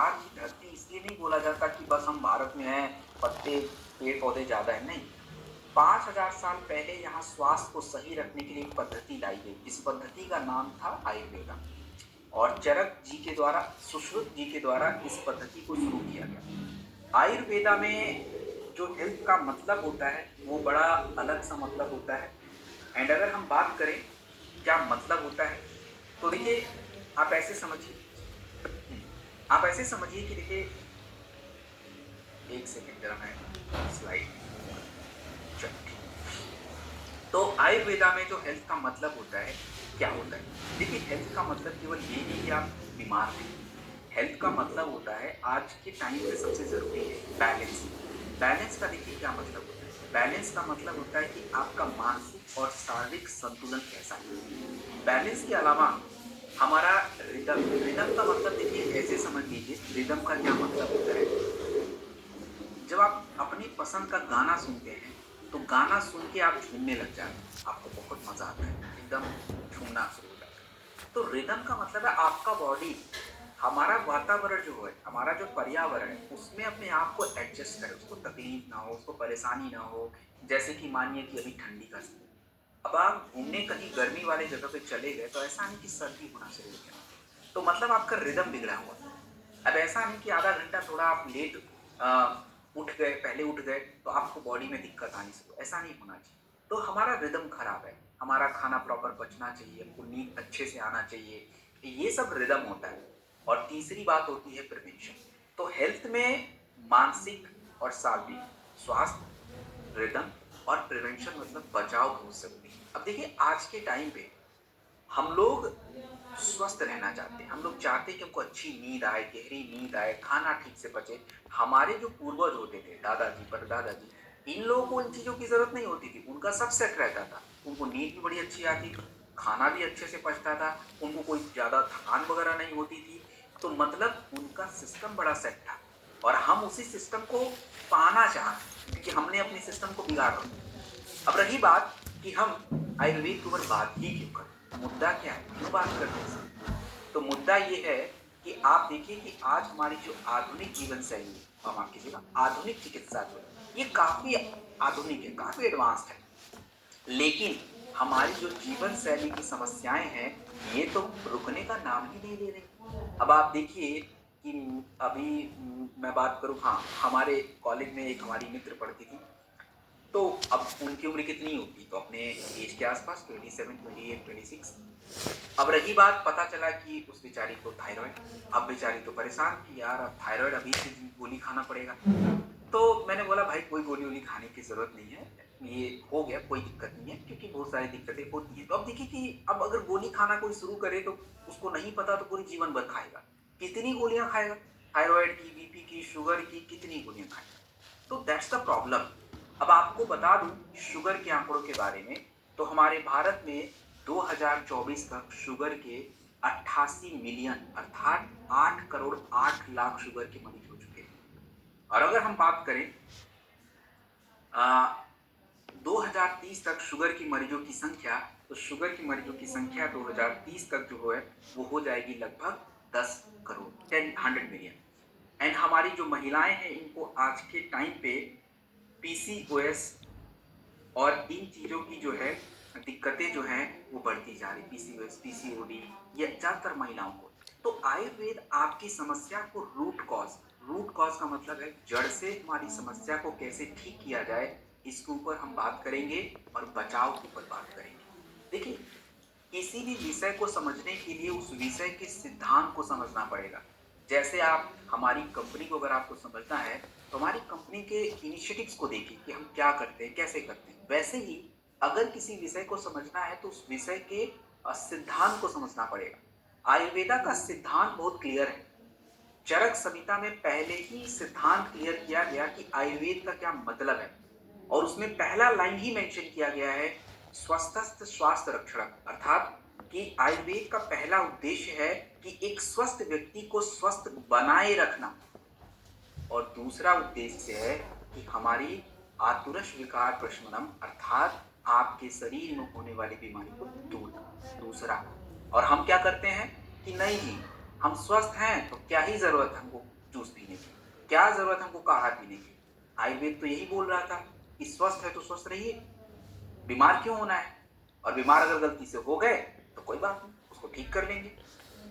बिहार की धरती इसलिए नहीं बोला जाता कि बस हम भारत में हैं, पत्ते, पेड़-पौधे ज़्यादा हैं, नहीं। 5000 साल पहले यहाँ स्वास्थ्य को सही रखने के लिए एक पद्धति लाई गई। इस पद्धति का नाम था आयुर्वेदा और चरक जी के द्वारा, सुश्रुत जी के द्वारा इस पद्धति को शुरू किया गया। आयुर्वेदा में जो हेल्थ का मतलब होता है, वो बड़ा अलग-सा मतलब होता है। एंड अगर हम बात करें कि क्या मतलब होता है, तो देखिए आप ऐसे समझिए। हुँ, आप ऐसे समझिए कि देखिए 1 सेकंड ज़रा मैं स्लाइड मूव करता हूँ। चलो ठीक है। तो आयुर्वेदा में जो हेल्थ का मतलब होता है, क्या होता है? देखिए हेल्थ का मतलब केवल ये नहीं कि आप बीमार नहीं। हेल्थ का मतलब होता है आज के टाइम पे सबसे ज़रूरी है बैलेंस। बैलेंस का देखिए क्या मतलब होता है? बैलेंस का मतलब होता है कि आपका मानसिक और शारीरिक संतुलन कैसा है। बैलेंस के अलावा हमारा रिदम, रिदम का मतलब देखिए ऐसे समझ लीजिए, रिदम का क्या मतलब होता है? जब आप अपनी पसंद का गाना सुनते हैं, तो गाना सुन के आप झूमने लग जाते हैं, आपको बहुत मज़ा आता है, एकदम झूमना शुरू हो जाते हैं। तो रिदम का मतलब है आपका बॉडी, हमारा वातावरण जो है, हमारा जो पर्यावरण है, उसमें अपने आप को एडजस्ट करे, उसको तकलीफ ना हो, उसको परेशानी ना हो। जैसे कि मानिए कि अभी ठंडी का समय, अब आप घूमने कहीं गर्मी वाली जगह पे चले गए, तो ऐसा नहीं कि सर्दी होना शुरू हो गया, तो मतलब आपका रिदम बिगड़ा हुआ है। अब ऐसा नहीं कि आधा घंटा थोड़ा आप लेट उठ गए, पहले उठ गए, तो आपको बॉडी में दिक्कत आनी शुरू, ऐसा नहीं होना चाहिए। तो हमारा रिदम खराब है, हमारा खाना प्रॉपर पचना चाहिए, हमको नींद अच्छे से आना चाहिए, ये सब रिदम होता है। और तीसरी बात होती है प्रिवेंशन। तो हेल्थ में मानसिक और शारीरिक स्वास्थ्य, रिदम और प्रिवेंशन मतलब बचाव बहुत ज़रूरी है। अब देखिए आज के टाइम पे हम लोग स्वस्थ रहना चाहते हैं, हम लोग चाहते हैं कि हमको अच्छी नींद आए, गहरी नींद आए, खाना ठीक से पचे। हमारे जो पूर्वज होते थे, दादाजी, परदादाजी, इन लोगों को इन चीज़ों की ज़रूरत नहीं होती थी, उनका सब सेट रहता था। उनको नींद भी बड़ी अच्छी आती थी, खाना भी अच्छे से पचता था, उनको कोई ज़्यादा थकान वगैरह नहीं होती थी। तो मतलब उनका सिस्टम बड़ा सेट था और हम उसी सिस्टम को पाना चाह रहे हैं, क्योंकि हमने अपने सिस्टम को बिगाड़ रखा है। अब रही बात कि हम आयुर्वेद के ऊपर बात ही क्यों करें? मुद्दा क्या है? क्यों बात करते हैं इस पे? तो मुद्दा ये है कि आप देखिए कि आज हमारी जो आधुनिक जीवन शैली है, माफ कीजिएगा, आधुनिक चिकित्सा जो है, ये काफ़ी आधुनिक है, काफ़ी एडवांस्ड है। लेकिन हमारी जो जीवन शैली की समस्याएँ हैं, ये तो रुकने का नाम ही नहीं ले रही। अब आप देखिए कि अभी मैं बात करूँ, हाँ, हमारे कॉलेज में एक हमारी मित्र पढ़ती थी। तो अब उनकी उम्र कितनी होगी? तो अपने ऐज के आस-पास 27, 28, 26। अब रही बात, पता चला कि उस बेचारी को थायरॉइड है। अब बेचारी तो परेशान कि यार अब थायरॉइड अभी से गोली खाना पड़ेगा। तो मैंने बोला भाई कोई गोली-वोली खाने की ज़रूरत नहीं है। ये हो गया, कोई दिक्कत नहीं है, क्योंकि बहुत सारी दिक्कतें होती हैं। तो अब देखिए कि अब अगर गोली खाना कोई शुरू करे तो उसको नहीं पता तो पूरे जीवन भर खाएगा। कितनी गोलियाँ खाएगा? थायरॉइड की, बीपी की, शुगर की, कितनी गोलियाँ खाएगा? तो दैट्स द प्रॉब्लम। अब आपको बता दूं शुगर के आंकड़ों के बारे में, तो हमारे भारत में 2024 तक शुगर के 88 मिलियन अर्थात 8 करोड़ 8 लाख शुगर के मरीज हो चुके हैं। और अगर हम बात करें आ, 2030 तक शुगर की मरीजों की संख्या, तो शुगर की मरीजों की संख्या 2030 तक जो है वो हो जाएगी लगभग 10 करोड़, 100 मिलियन। एंड हमारी जो महिलाएं हैं, इनको आज के टाइम पे पीसीओएस और इन चीज़ों की जो है दिक्कतें जो हैं वो बढ़ती जा रही, पीसीओएस, पीसीओडी, ये ज़्यादातर महिलाओं को। तो आयुर्वेद आपकी समस्या को रूट कॉज का मतलब है जड़ से हमारी समस्या को कैसे ठीक किया जाए, इसके ऊपर हम बात करेंगे और बचाव के ऊपर बात करेंगे। देखिए किसी भी विषय को समझने के लिए उस विषय के सिद्धांत को समझना पड़ेगा। जैसे आप हमारी कंपनी को अगर आपको समझना है, तो हमारी कंपनी के इनिशिएटिव्स को देखिए कि हम क्या करते हैं, कैसे करते हैं। वैसे ही अगर किसी विषय को समझना है तो उस विषय के सिद्धांत को समझना पड़ेगा। आयुर्वेदा का सिद्धांत बहुत क्लियर है। चरक संहिता में पहले ही सिद्धांत क्लियर किया गया कि आयुर्वेद का क्या मतलब है, और उसमें पहला लाइन ही मेंशन किया गया है, स्वस्थस्थ स्वास्थ्य रक्षणक, अर्थात कि आयुर्वेद का पहला उद्देश्य है कि एक स्वस्थ व्यक्ति को स्वस्थ बनाए रखना, और दूसरा उद्देश्य है कि हमारी आतुरश विकार प्रशमनम, अर्थात आपके शरीर में होने वाली बीमारी को दूर करना, दूसरा। और हम क्या करते हैं कि नहीं जी, हम स्वस्थ हैं तो क्या ही जरूरत है हमको जूस पीने की, क्या जरूरत है हमको काढ़ा पीने की। आयुर्वेद तो यही बोल रहा था कि स्वस्थ है तो स्वस्थ रहिए, बीमार क्यों होना है, और बीमार अगर गलती से हो गए तो कोई बात नहीं, उसको ठीक कर लेंगे।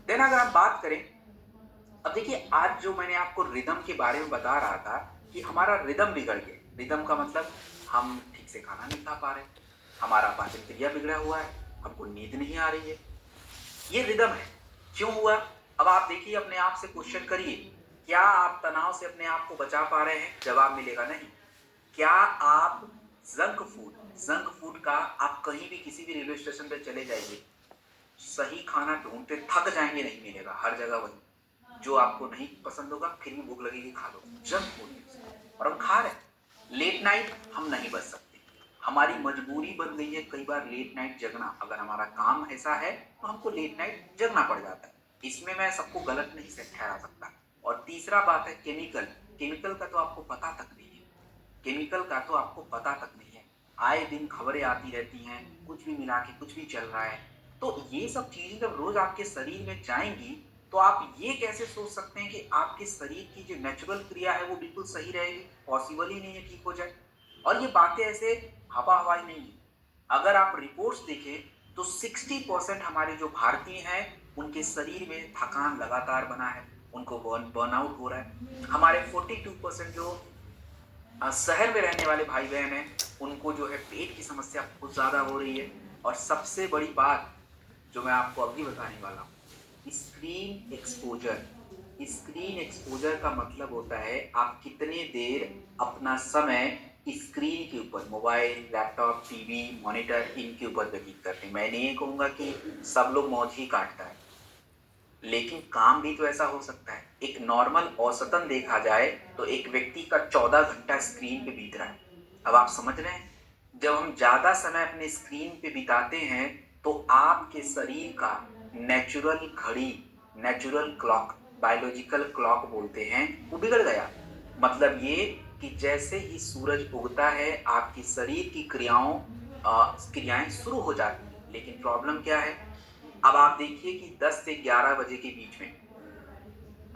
देन अगर हम बात करें, अब देखिए आज जो मैंने आपको रिदम के बारे में बता रहा था कि हमारा रिदम बिगड़ गया। रिदम का मतलब हम ठीक से खाना नहीं खा पा रहे, हमारा पाचन क्रिया बिगड़ा हुआ है, हमको नींद नहीं आ रही है, ये रिदम है। क्यों हुआ? अब आप देखिए, अपने आप से क्वेश्चन करिए, क्या आप तनाव से अपने आप को बचा पा रहे हैं? जवाब मिलेगा नहीं। क्या आप जंक फूड का आप कहीं भी किसी भी रेलवे स्टेशन पे चले जाइए, सही खाना ढूंढते थक जाएंगे, नहीं मिलेगा, हर जगह वही जो आपको नहीं पसंद होगा, फिर भी भूख लगेगी, खा लो, जंक फूड। और हम खा रहे हैं। लेट नाइट हम नहीं बच सकते, हमारी मजबूरी बन गई है कई बार लेट नाइट जगना। अगर हमारा काम ऐसा है तो हमको लेट नाइट जगना पड़ जाता है, इसमें मैं सबको गलत नहीं से ठहरा सकता। और तीसरा बात है केमिकल। केमिकल का तो आपको पता तक नहीं है, केमिकल का तो आपको पता तक नहीं है। आए दिन खबरें आती रहती हैं, कुछ भी मिला के कुछ भी चल रहा है। तो ये सब चीजें जब रोज आपके शरीर में जाएंगी, तो आप ये कैसे सोच सकते हैं कि आपके शरीर की जो नेचुरल क्रिया है वो बिल्कुल सही रहेगी? पॉसिबल ही नहीं है ठीक हो जाए। और ये बातें ऐसे हवा हवाई नहीं है। अगर आप रिपोर्ट्स देखें तो 60% हमारे जो भारतीय हैं उनके शरीर में थकान लगातार बना है, उनको बर्नआउट हो रहा है। हमारे 42% जो शहर में रहने वाले भाई बहन हैं, उनको जो है पेट की समस्या बहुत ज्यादा हो रही है। और सबसे बड़ी बात जो मैं आपको अभी बताने वाला हूँ, स्क्रीन एक्सपोजर। स्क्रीन एक्सपोजर का मतलब होता है आप कितने देर अपना समय स्क्रीन के ऊपर, मोबाइल, लैपटॉप, टीवी, मॉनिटर, इनके ऊपर व्यतीत करते हैं। मैं नहीं कहूंगा कि सब लोग मौज ही काटता है, लेकिन काम भी तो ऐसा हो सकता है। एक नॉर्मल औसतन देखा जाए तो एक व्यक्ति का 14 घंटा स्क्रीन पे बीत रहा है। अब आप समझ रहे हैं, जब हम ज्यादा समय अपने स्क्रीन पे बिताते हैं तो आपके शरीर का नेचुरल घड़ी, नेचुरल क्लॉक, बायोलॉजिकल क्लॉक बोलते हैं, वो बिगड़ गया। मतलब ये कि जैसे ही सूरज उगता है आपकी शरीर की क्रियाएं शुरू हो जाती हैं। लेकिन प्रॉब्लम क्या है? अब आप देखिए कि 10 से 11 बजे के बीच में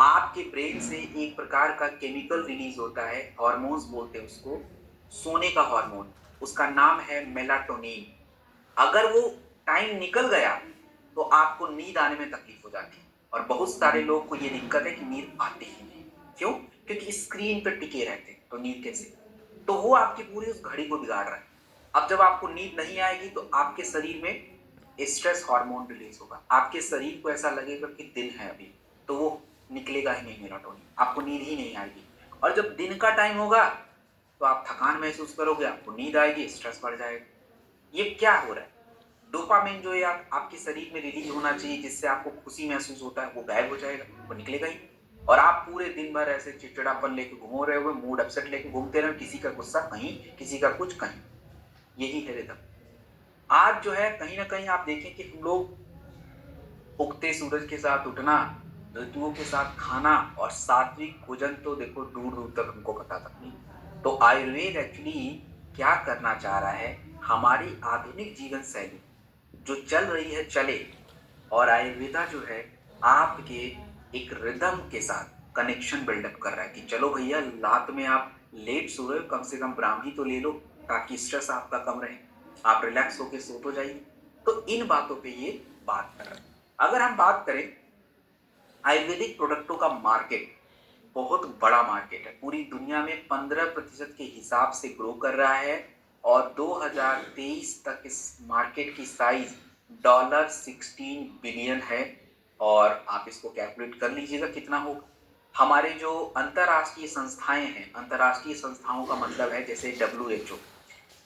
आपके ब्रेन से एक प्रकार का केमिकल रिलीज होता है, हॉर्मोन्स बोलते हैं उसको, सोने का हार्मोन, उसका नाम है मेलाटोनिन। अगर वो टाइम निकल गया तो आपको नींद आने में तकलीफ हो जाती है। और बहुत सारे लोग को ये दिक्कत है कि नींद आती ही नहीं। क्यों? क्योंकि स्क्रीन पर टिके रहते हैं, तो नींद कैसे? तो वो आपकी पूरी उस घड़ी को बिगाड़ रहा है। अब जब आपको नींद नहीं आएगी तो आपके शरीर में स्ट्रेस हार्मोन रिलीज होगा, आपके शरीर को ऐसा लगेगा कि दिन है अभी, तो वो निकलेगा ही नहीं मेलाटोनिन, आपको नींद ही नहीं आएगी। और जब दिन का टाइम होगा तो आप थकान महसूस करोगे, आपको नींद आएगी, स्ट्रेस बढ़ जाएगा। ये क्या हो रहा है? डोपामिन जो है आपके शरीर में रिलीज होना चाहिए जिससे आपको खुशी महसूस होता है, वो गायब हो जाएगा, वो निकलेगा ही। और आप पूरे दिन भर ऐसे चिड़चिड़ापन लेके घूम रहे हो, मूड अपसेट लेके घूमते रहे, किसी का गुस्सा कहीं, किसी का कुछ कहीं। यही है रिदम। आज जो है कहीं ना कहीं आप देखें कि हम लोग उगते सूरज के साथ उठना, ऋतुओं के साथ खाना, और सात्विक भोजन तो देखो दूर दूर तक हमको पता तक नहीं। तो आयुर्वेद एक्चुअली क्या करना चाह रहा है? हमारी आधुनिक जीवन शैली जो चल रही है चले, और आयुर्वेदा जो है आपके एक रिदम के साथ कनेक्शन बिल्डअप कर रहा है कि चलो भैया, रात में आप लेट सो रहे हो, कम से कम ब्राह्मी तो ले लो ताकि स्ट्रेस आपका कम रहे, आप रिलैक्स होके सो तो जाइए। तो इन बातों पे ये बात कर रहा है। अगर हम बात करें आयुर्वेदिक प्रोडक्टों का मार्केट, बहुत बड़ा मार्केट है, पूरी दुनिया में 15% के हिसाब से ग्रो कर रहा है। और 2023 तक इस मार्केट की साइज $16 बिलियन है। और आप इसको कैलकुलेट कर लीजिएगा कितना होगा। हमारे जो अंतरराष्ट्रीय संस्थाएं हैं, अंतरराष्ट्रीय संस्थाओं का मतलब है जैसे WHO।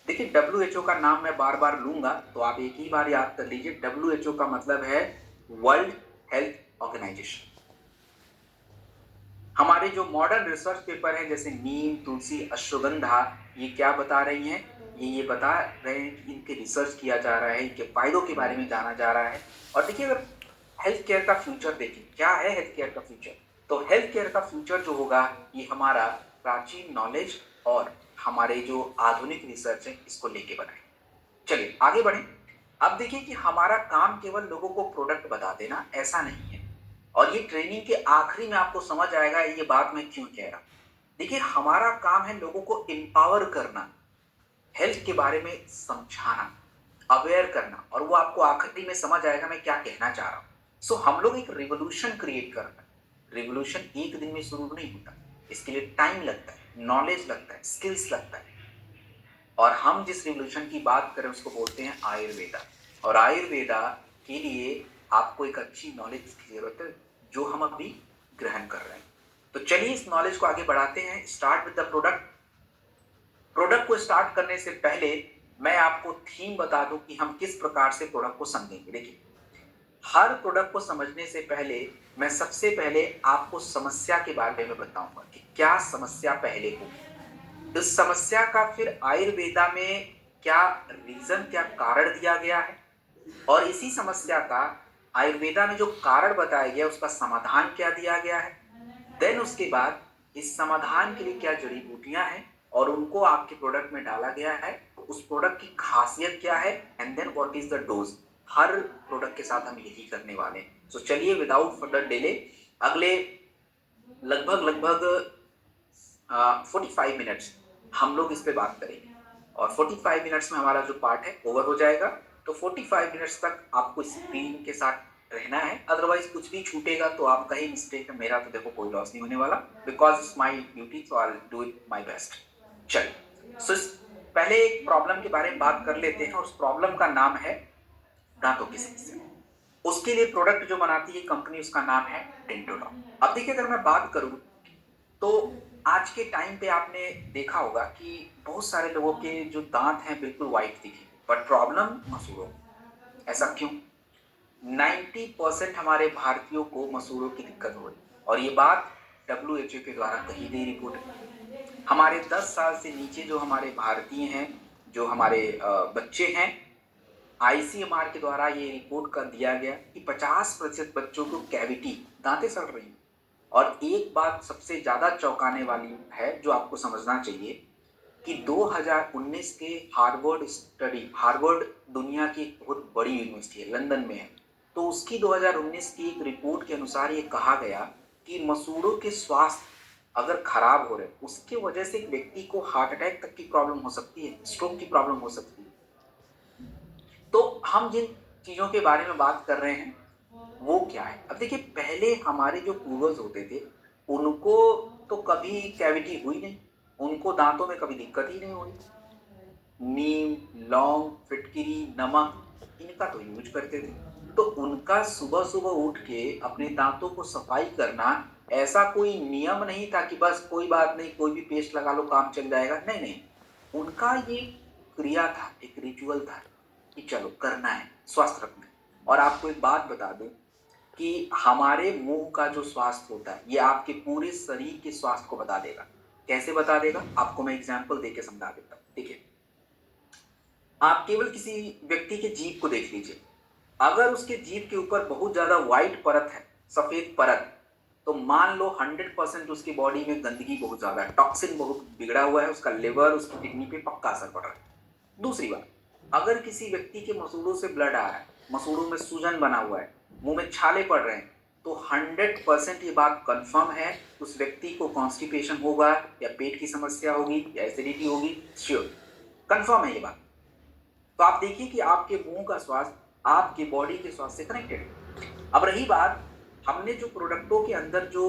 देखिए WHO का नाम मैं बार बार लूंगा तो आप एक ही बार याद कर लीजिए, WHO का मतलब है वर्ल्ड हेल्थ ऑर्गेनाइजेशन। हमारे जो मॉडर्न रिसर्च पेपर है जैसे नीम, तुलसी, अश्वगंधा, ये क्या बता रही हैं? ये बता रहे हैं कि इनके रिसर्च किया जा रहा है, इनके फायदों के बारे में जाना जा रहा है। और देखिए, अगर हेल्थ केयर का फ्यूचर देखें, क्या है हेल्थ केयर का फ्यूचर? तो हेल्थ केयर का फ्यूचर जो होगा, ये हमारा प्राचीन नॉलेज और हमारे जो आधुनिक रिसर्च है इसको लेके बनाए। चलिए आगे बढ़े। अब देखिए कि हमारा काम केवल लोगों को प्रोडक्ट बता देना ऐसा नहीं है। और ये ट्रेनिंग के आखिरी में आपको समझ आएगा ये बात मैं क्यों कह रहा हूँ। देखिए, हमारा काम है लोगों को एम्पावर करना, हेल्थ के बारे में समझाना, अवेयर करना, और वो आपको आखिरी में समझ आएगा मैं क्या कहना चाह रहा हूँ। सो हम लोग एक रिवॉल्यूशन क्रिएट कर रहे हैं। रिवॉल्यूशन एक दिन में शुरू नहीं होता, इसके लिए टाइम लगता है, नॉलेज लगता है, स्किल्स लगता है। और हम जिस रिवॉल्यूशन की बात करें उसको बोलते हैं आयुर्वेदा। और आयुर्वेदा के लिए आपको एक अच्छी नॉलेज की जरूरत है, जो हम अभी ग्रहण कर रहे हैं। तो चलिए इस नॉलेज को आगे बढ़ाते हैं। Start with the product. Product को स्टार्ट करने से पहले मैं आपको थीम बता दूं कि हम किस प्रकार से प्रोडक्ट को समझेंगे। देखिए, हर प्रोडक्ट को समझने से पहले मैं सबसे पहले आपको समस्या के बारे में बताऊंगा कि क्या समस्या पहले होगी। इस समस्या का फिर आयुर्वेदा में क्या रीजन, क्या कारण दिया गया है, और इसी समस्या का आयुर्वेदा में जो कारण बताया गया उसका समाधान क्या दिया गया है। देन उसके बाद इस समाधान के लिए क्या जड़ी बूटियां हैं और उनको आपके प्रोडक्ट में डाला गया है, तो उस प्रोडक्ट की खासियत क्या है, and then what is the dose. हर प्रोडक्ट के साथ हम यही करने वाले हैं। सो चलिए विदाउट फर्दर डिले अगले लगभग लगभग 45 मिनट्स हम लोग इस पे बात करेंगे, और 45 मिनट्स में हमारा जो पार्ट है ओवर हो जाएगा। तो 45 मिनट्स तक आपको स्क्रीन के साथ रहना है, अदरवाइज कुछ भी छूटेगा तो आपका ही मिस्टेक है, मेरा तो देखो कोई लॉस नहीं होने वाला, because it's my duty, so I do it my best. चलिए, सो पहले एक प्रॉब्लम के बारे में बात कर लेते हैं, और उस प्रॉब्लम का नाम है दांतों की समस्या। उसके लिए प्रोडक्ट जो बनाती है कंपनी, उसका नाम है डेंटोलॉग। अब देखिए, अगर मैं बात करूं तो आज के टाइम पे आपने देखा होगा कि बहुत सारे लोगों के जो दांत हैं बिल्कुल वाइट दिखे, बट प्रॉब्लम मसूड़ों। ऐसा क्यों? 90% हमारे भारतीयों को मसूड़ों की दिक्कत हो रही, और ये बात WHO के द्वारा कही गई रिपोर्ट है। हमारे 10 साल से नीचे जो हमारे भारतीय हैं, जो हमारे बच्चे हैं, ICMR के द्वारा ये रिपोर्ट कर दिया गया कि 50% बच्चों को कैविटी, दांतें सड़ रही हैं। और एक बात सबसे ज्यादा चौंकाने वाली है जो आपको समझना चाहिए कि 2019 के हार्वर्ड स्टडी, हार्वर्ड दुनिया की एक बहुत बड़ी यूनिवर्सिटी है, लंदन में है, तो उसकी 2019 की एक रिपोर्ट के अनुसार ये कहा गया कि मसूड़ों के स्वास्थ्य अगर खराब हो रहे, उसके वजह से एक व्यक्ति को हार्ट अटैक तक की प्रॉब्लम हो सकती है, स्ट्रोक की प्रॉब्लम हो सकती है। तो हम जिन चीजों के बारे में बात कर रहे हैं वो क्या है? अब देखिए, पहले हमारे जो पूर्वज होते थे उनको तो कभी कैविटी हुई नहीं, उनको दांतों में कभी दिक्कत ही नहीं हुई। नीम, लौंग, फिटकिरी, नमक, इनका तो यूज करते थे। तो उनका सुबह सुबह उठ के अपने दांतों को सफाई करना ऐसा कोई नियम नहीं था कि बस कोई बात नहीं, कोई भी पेस्ट लगा लो काम चल जाएगा। नहीं नहीं, उनका ये क्रिया था, एक रिचुअल था कि चलो करना है, स्वस्थ रखना है। और आपको एक बात बता दूं कि हमारे मुंह का जो स्वास्थ्य होता है ये आपके पूरे शरीर के स्वास्थ्य को बता देगा। कैसे बता देगा? आपको मैं एग्जांपल देके समझा देता हूँ। देखिए, आप केवल किसी व्यक्ति के जीभ को देख लीजिए, अगर उसके जीभ के ऊपर बहुत ज्यादा व्हाइट परत है, सफेद परत, तो मान लो 100% उसकी बॉडी में गंदगी बहुत ज्यादा है, टॉक्सिन बहुत बिगड़ा हुआ है, उसका लिवर, उसकी किडनी पे पक्का असर पड़ रहा है। दूसरी बात, अगर किसी व्यक्ति के मसूड़ों से ब्लड आ रहा है, मसूड़ों में सूजन बना हुआ है, मुंह में छाले पड़ रहे हैं, तो 100% ये बात कंफर्म है उस व्यक्ति को कॉन्स्टिपेशन होगा, या पेट की समस्या होगी, या एसिडिटी होगी, श्योर, कंफर्म है ये बात। तो आप देखिए कि आपके मुंह का स्वास्थ्य आपके बॉडी के स्वास्थ्य से कनेक्टेड है। अब रही बात, हमने जो प्रोडक्टों के अंदर जो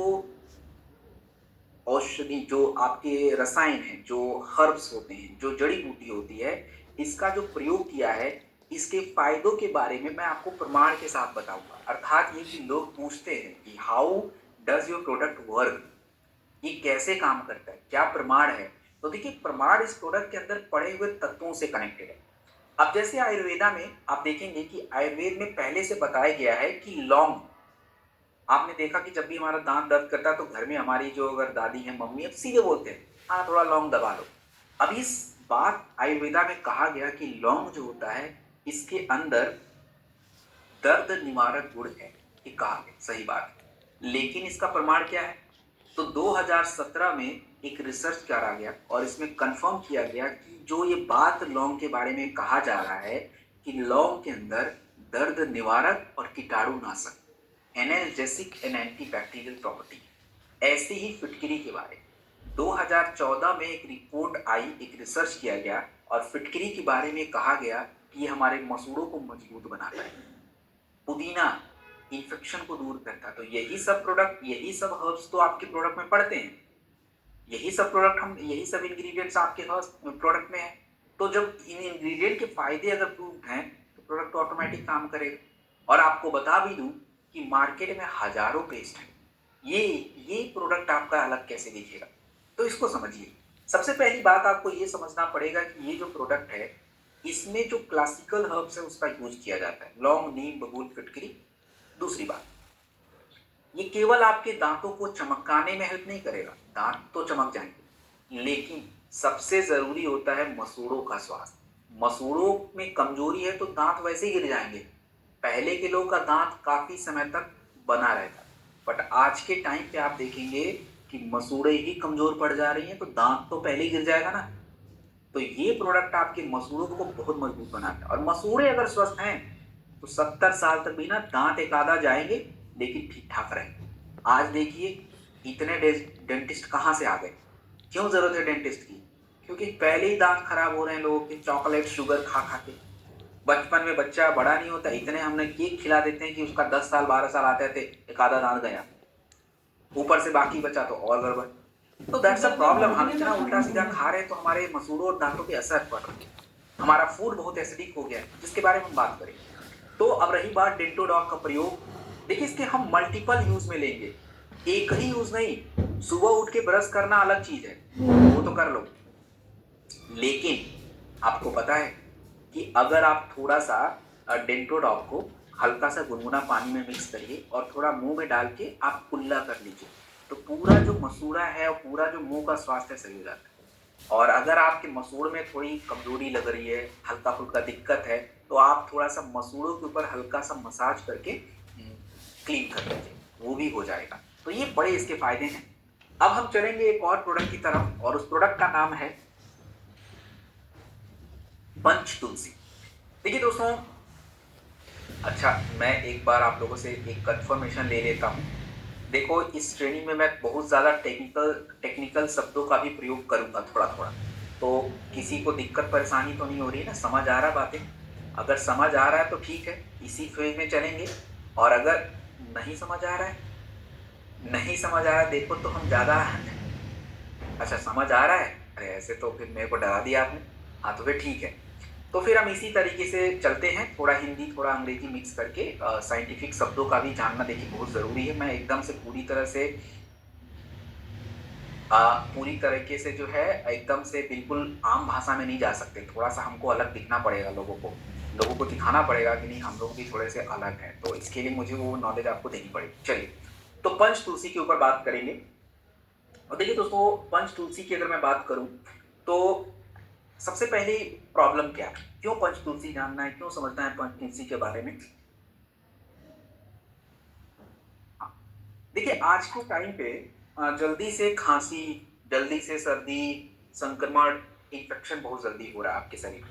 औषधि, जो आपके रसायन हैं, जो हर्ब्स होते हैं, जो जड़ी बूटी होती है, इसका जो प्रयोग किया है, इसके फायदों के बारे में मैं आपको प्रमाण के साथ बताऊंगा। अर्थात ये कि लोग पूछते हैं कि how does your product work, ये कैसे काम करता है, क्या प्रमाण है। तो देखिए, प्रमाण इस प्रोडक्ट के अंदर पड़े हुए तत्वों से कनेक्टेड है। अब जैसे आयुर्वेदा में आप देखेंगे कि आयुर्वेद में पहले से बताया गया है कि लौंग, आपने देखा कि जब भी हमारा दांत दर्द करता है तो घर में हमारी जो अगर दादी है, मम्मी है, सीधे बोलते हैं हाँ थोड़ा लौंग दबा लो। अब इस बात आयुर्वेदा में कहा गया कि लौंग जो होता है इसके अंदर दर्द निवारक गुण है, ये कहा गया, सही बात है। लेकिन इसका प्रमाण क्या है? तो 2017 में एक रिसर्च करा गया और इसमें कंफर्म किया गया कि जो ये बात लौंग के बारे में कहा जा रहा है कि लौंग के अंदर दर्द निवारक और कीटाणुनाशक एनाल्जेसिक एंड एंटीबैक्टीरियल प्रॉपर्टी। ऐसे ही फिटकरी के बारे में 2014 में एक रिपोर्ट आई, एक रिसर्च किया गया और फिटकरी के बारे में कहा गया कि ये हमारे मसूड़ों को मजबूत बनाता है, पुदीना इन्फेक्शन को दूर करता है। तो यही सब प्रोडक्ट, यही सब हर्ब्स तो आपके प्रोडक्ट में पड़ते हैं, यही सब प्रोडक्ट हम, यही सब इंग्रेडिएंट्स आपके प्रोडक्ट में है। तो जब इन इंग्रेडिएंट के फायदे अगर प्रूव्ड हैं तो प्रोडक्ट ऑटोमेटिक काम करेगा। और आपको बता भी दूं कि मार्केट में हजारों पेस्ट हैं, ये प्रोडक्ट आपका अलग कैसे दिखेगा? तो इसको समझिए। सबसे पहली बात आपको ये समझना पड़ेगा कि ये जो प्रोडक्ट है इसमें जो क्लासिकल हर्ब्स है उसका यूज किया जाता है, लौंग, नीम, बबूल, फिटकरी। दूसरी बात, ये केवल आपके दांतों को चमकाने में हेल्प नहीं करेगा, दांत तो चमक जाएंगे, लेकिन सबसे जरूरी होता है मसूड़ों का स्वास्थ्य। मसूड़ों में कमजोरी है तो दांत वैसे ही गिर जाएंगे। पहले के लोगों का दांत काफी समय तक बना रहता, बट आज के टाइम पे आप देखेंगे कि मसूड़े ही कमजोर पड़ जा रही हैं, तो दांत तो पहले ही गिर जाएगा ना। तो ये प्रोडक्ट आपके मसूड़ों को बहुत मजबूत बनाता है। और मसूड़े अगर स्वस्थ हैं तो 70 साल तक भी ना दांत एक आधा जाएंगे लेकिन ठीक ठाक रहेंगे। आज देखिए इतने डेंटिस्ट कहाँ से आ गए? क्यों जरूरत है डेंटिस्ट की? क्योंकि पहले ही दांत खराब हो रहे हैं लोगों के, चॉकलेट शुगर खा खा के। बचपन में बच्चा बड़ा नहीं होता, इतने हमने केक खिला देते हैं कि उसका 10 साल 12 साल आते थे एक आधा दांत गया, ऊपर से बाकी बचा तो और गड़बड़। तो दैट्स अ प्रॉब्लम। हम इतना उल्टा सीधा खा रहे हैं तो हमारे मसूड़ों और दांतों पे असर पड़ रहा है, हमारा फूड बहुत एसिडिक हो गया है, जिसके बारे में हम बात करें। तो अब रही बात डेंटोडॉग का प्रयोग, देखिए इसके हम मल्टीपल यूज में लेंगे, एक ही यूज नहीं। सुबह उठ के ब्रश करना अलग चीज है, वो तो कर लो, लेकिन आपको पता है कि अगर आप थोड़ा सा डेंटोडॉग को हल्का सा गुनगुना पानी में मिक्स करिए और थोड़ा मुंह में डाल के आप कुल्ला कर लीजिए, तो पूरा जो मसूड़ा है और पूरा जो मुंह का स्वास्थ्य सही हो जाता है। और अगर आपके मसूड़ में थोड़ी कमजोरी लग रही है, हल्का फुल्का दिक्कत है, तो आप थोड़ा सा मसूड़ों के ऊपर हल्का सा मसाज करके क्लीन कर लीजिए, वो भी हो जाएगा। तो ये बड़े इसके फायदे हैं। अब हम चलेंगे एक और प्रोडक्ट की तरफ और उस प्रोडक्ट का नाम है पंच तुलसी। देखिए दोस्तों, अच्छा मैं एक बार आप लोगों से एक कंफर्मेशन ले लेता हूँ। देखो इस ट्रेनिंग में मैं बहुत ज़्यादा टेक्निकल शब्दों का भी प्रयोग करूँगा थोड़ा थोड़ा, तो किसी को दिक्कत परेशानी तो नहीं हो रही है ना? समझ आ रहा है बातें? अगर समझ आ रहा है तो ठीक है, इसी फेज में चलेंगे। और अगर नहीं समझ आ रहा है, नहीं समझ आ रहा है, देखो तो हम ज़्यादा अच्छा समझ आ रहा है, अरे ऐसे तो फिर मेरे को डरा दिया आपने। हाँ तो फिर ठीक है, तो फिर हम इसी तरीके से चलते हैं, थोड़ा हिंदी थोड़ा अंग्रेजी मिक्स करके। साइंटिफिक शब्दों का भी जानना देखिए बहुत ज़रूरी है। मैं एकदम से पूरी तरीके से जो है एकदम से बिल्कुल आम भाषा में नहीं जा सकते, थोड़ा सा हमको अलग दिखना पड़ेगा, लोगों को दिखाना पड़ेगा कि नहीं हम लोग भी थोड़े से अलग हैं, तो इसके लिए मुझे वो नॉलेज आपको देनी पड़ेगी। चलिए, तो पंच तुलसी के ऊपर बात करेंगे। और देखिए दोस्तों, पंच तुलसी की अगर मैं बात करूं तो सबसे पहली प्रॉब्लम क्या है, क्यों पंच तुलसी जानना है, क्यों समझना है पंच तुलसी के बारे में? हाँ, देखिए आज के टाइम पे जल्दी से खांसी, जल्दी से सर्दी, संक्रमण, इन्फेक्शन बहुत जल्दी हो रहा है आपके शरीर में।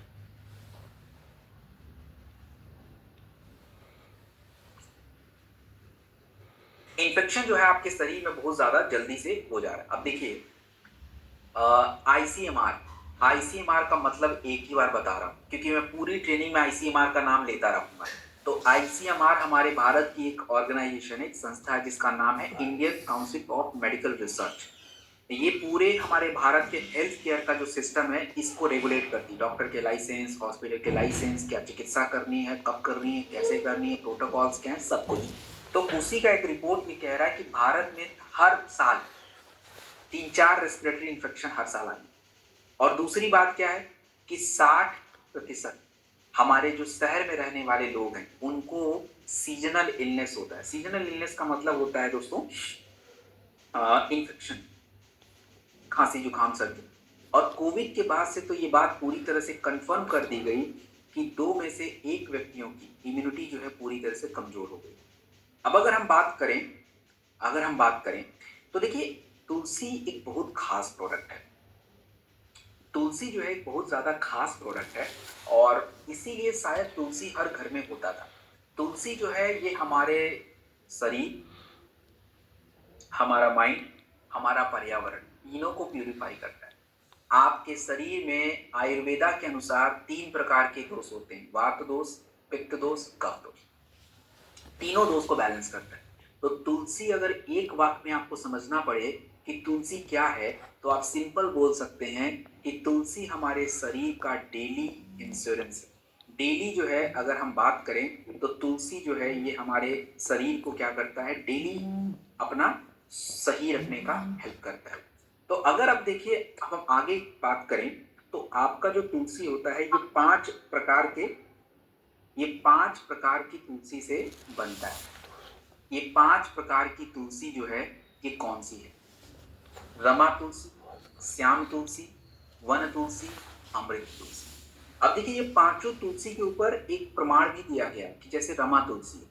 इन्फेक्शन जो है आपके शरीर में बहुत ज्यादा जल्दी से हो जा रहा है। अब देखिए आईसीएमआर, आईसीएमआर का मतलब एक ही बार बता रहा हूं क्योंकि मैं पूरी ट्रेनिंग में आईसीएमआर का नाम लेता रहूंगा। तो आईसीएमआर हमारे भारत की एक ऑर्गेनाइजेशन, एक संस्था है जिसका नाम है Indian council of medical research. ये पूरे हमारे भारत के हेल्थ केयर का जो सिस्टम है इसको रेगुलेट करती है, डॉक्टर के लाइसेंस, हॉस्पिटल के लाइसेंस, क्या चिकित्सा करनी है, कब करनी है, कैसे करनी है, प्रोटोकॉल्स क्या है, सब कुछ। तो उसी का एक रिपोर्ट ये कह रहा है कि भारत में हर साल 3-4 रेस्पिरेटरी इन्फेक्शन हर साल आई। और दूसरी बात क्या है कि 60% हमारे जो शहर में रहने वाले लोग हैं उनको सीजनल इलनेस होता है। सीजनल इलनेस का मतलब होता है दोस्तों इन्फेक्शन, खांसी जुकाम सर्दी। और कोविड के बाद से तो ये बात पूरी तरह से कंफर्म कर दी गई कि 2 में से 1 व्यक्तियों की इम्यूनिटी जो है पूरी तरह से कमजोर हो गई। अब अगर हम बात करें तो देखिए तुलसी एक बहुत खास प्रोडक्ट है। तुलसी जो है एक बहुत ज्यादा खास प्रोडक्ट है और इसीलिए शायद तुलसी हर घर में होता था। तुलसी जो है ये हमारे शरीर, हमारा माइंड, हमारा पर्यावरण, तीनों को प्यूरिफाई करता है। आपके शरीर में आयुर्वेदा के अनुसार 3 प्रकार के दोष होते हैं, वात दोष, पित्त दोष, कफ दोष। तीनों दोष को बैलेंस करता है। तो तुलसी अगर एक वाक्य में आपको समझना पड़े कि तुलसी क्या है, तो आप सिंपल बोल सकते हैं कि तुलसी हमारे शरीर का डेली इंश्योरेंस है। डेली जो है अगर हम बात करें तो तुलसी जो है ये हमारे शरीर को क्या करता है, डेली अपना सही रखने का हेल्प करता है। तो अगर आप देखिए, अब हम आगे बात करें तो आपका जो तुलसी होता है ये 5 प्रकार की तुलसी से बनता है। ये 5 प्रकार की तुलसी जो है ये कौन सी है? रमा तुलसी, श्याम तुलसी, वन तुलसी, अमृत तुलसी। अब देखिए ये पांचों तुलसी के ऊपर एक प्रमाण भी दिया गया कि जैसे रमा तुलसी।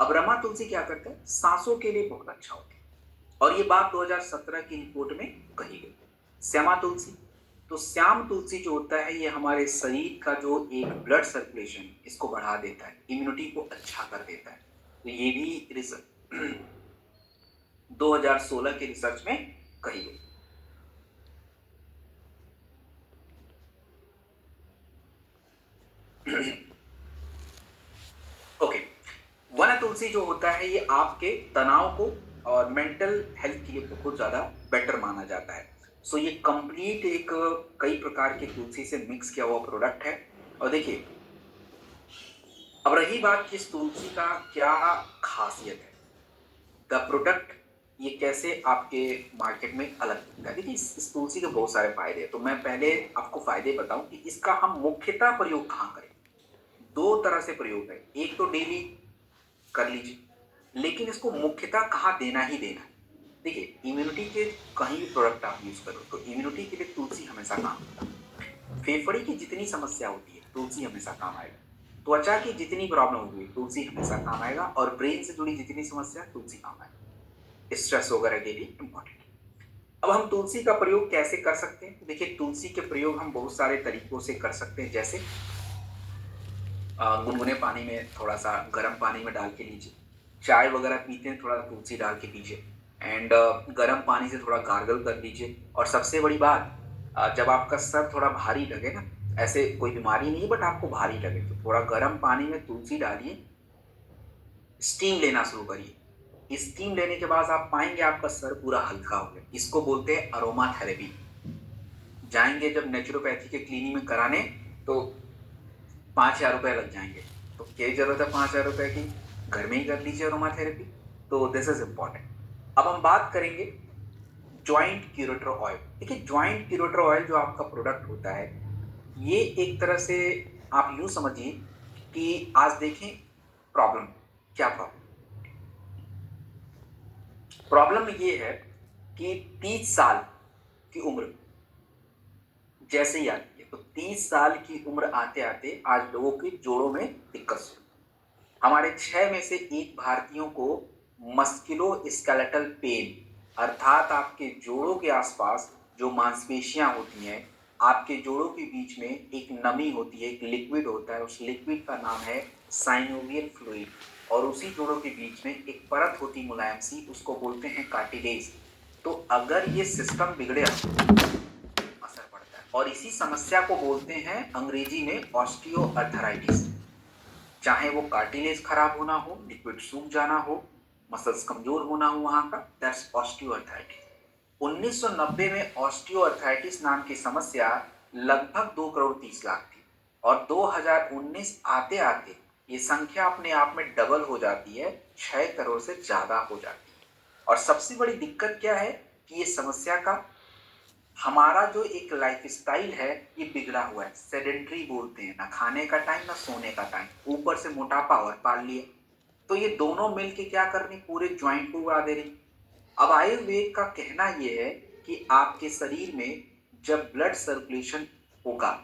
अब रमा तुलसी क्या करता है, सांसों के लिए बहुत अच्छा होता है, और ये बात 2017 की रिपोर्ट में कही गई। श्यामा तुलसी, तो श्याम तुलसी जो होता है ये हमारे शरीर का जो एक ब्लड सर्कुलेशन इसको बढ़ा देता है, इम्यूनिटी को अच्छा कर देता है। तो ये भी रिसर्च 2016 के रिसर्च में कही गई। ओके, वन तुलसी जो होता है ये आपके तनाव को और मेंटल हेल्थ के लिए बहुत ज्यादा बेटर माना जाता है। सो ये कंप्लीट एक कई प्रकार के तुलसी से मिक्स किया हुआ प्रोडक्ट है। और देखिए, अब रही बात कि इस तुलसी का क्या खासियत है, द प्रोडक्ट ये कैसे आपके मार्केट में अलग दिखता है। देखिए इस तुलसी के बहुत सारे फायदे हैं, तो मैं पहले आपको फायदे बताऊं कि इसका हम मुख्यतः प्रयोग कहाँ करें। 2 तरह से प्रयोग है, एक तो डेली कर लीजिए, लेकिन इसको मुख्यतः कहाँ देना ही देना है। देखिए इम्यूनिटी के कहीं भी प्रोडक्ट आप यूज करो तो इम्यूनिटी के लिए तुलसी हमेशा काम आता है। फेफड़े की जितनी समस्या होती है तुलसी हमेशा काम आएगा, त्वचा की जितनी प्रॉब्लम होगी तुलसी हमेशा काम आएगा, और ब्रेन से जुड़ी जितनी समस्या तुलसी काम आएगा, स्ट्रेस वगैरह के लिए इंपॉर्टेंट। अब हम तुलसी का प्रयोग कैसे कर सकते हैं? देखिए तुलसी के प्रयोग हम बहुत सारे तरीकों से कर सकते हैं, जैसे गुनगुने पानी में थोड़ा सा गर्म पानी में डाल के लीजिए, चाय वगैरह पीते हैं थोड़ा तुलसी डाल के पीजिए, एंड गर्म पानी से थोड़ा गार्गल कर लीजिए। और सबसे बड़ी बात, जब आपका सर थोड़ा भारी लगे ना, ऐसे कोई बीमारी नहीं है बट आपको भारी लगे, तो थोड़ा गर्म पानी में तुलसी डालिए, स्टीम लेना शुरू करिए। स्टीम लेने के बाद आप पाएंगे आपका सर पूरा हल्का हो गया। इसको बोलते हैं अरोमा थेरेपी। जाएंगे जब नेचुरोपैथी के क्लिनिक में कराने तो 5,000 रुपए लग जाएंगे, तो क्या जरूरत है 5,000 रुपए की, घर में ही कर लीजिए अरोमा थेरेपी। तो दिस इज इंपॉर्टेंट। अब हम बात करेंगे ज्वाइंट क्यूरेटर ऑयल। देखिए ज्वाइंट क्यूरेटर ऑयल जो आपका प्रोडक्ट होता है ये एक तरह से आप यूं समझिए कि आज देखें प्रॉब्लम क्या, प्रॉब्लम ये है कि 30 साल की उम्र जैसे ही आती है, तो 30 साल की उम्र आते आते आज लोगों की जोड़ों में दिक्कत शुरू। हमारे 6 में से 1 भारतीयों को मस्कुलोस्केलेटल पेन, अर्थात आपके जोड़ों के आसपास जो मांसपेशियां होती हैं, आपके जोड़ों के बीच में एक नमी होती है, एक लिक्विड होता है, उस लिक्विड का नाम है साइनोवियल फ्लूइड, और उसी जोड़ों के बीच में एक परत होती मुलायम सी, उसको बोलते हैं कार्टिलेज। तो अगर ये सिस्टम बिगड़े असर पड़ता है, और इसी समस्या को बोलते हैं अंग्रेजी में ऑस्टियोआर्थराइटिस। चाहे वो कार्टिलेज खराब होना हो, लिक्विड सूख जाना हो, मसल्स कमजोर होना हो, वहां का दैट्स ऑस्टियोआर्थराइटिस। 1990 में ऑस्टियोआर्थराइटिस नाम की समस्या लगभग 2 करोड़ 30 लाख थी, और 2019 आते आते ये संख्या अपने आप में डबल हो जाती है, 6 करोड़ से ज्यादा हो जाती है। और सबसे बड़ी दिक्कत क्या है कि ये समस्या का हमारा जो एक लाइफस्टाइल है ये बिगड़ा हुआ है, सेडेंट्री बोलते हैं, ना खाने का टाइम ना सोने का टाइम, ऊपर से मोटापा और पाल लिया। तो ये दोनों मिलके क्या कर रही, पूरे ज्वाइंट को उड़ा दे रही। अब आयुर्वेद का कहना ये है कि आपके शरीर में जब ब्लड सर्कुलेशन होगा,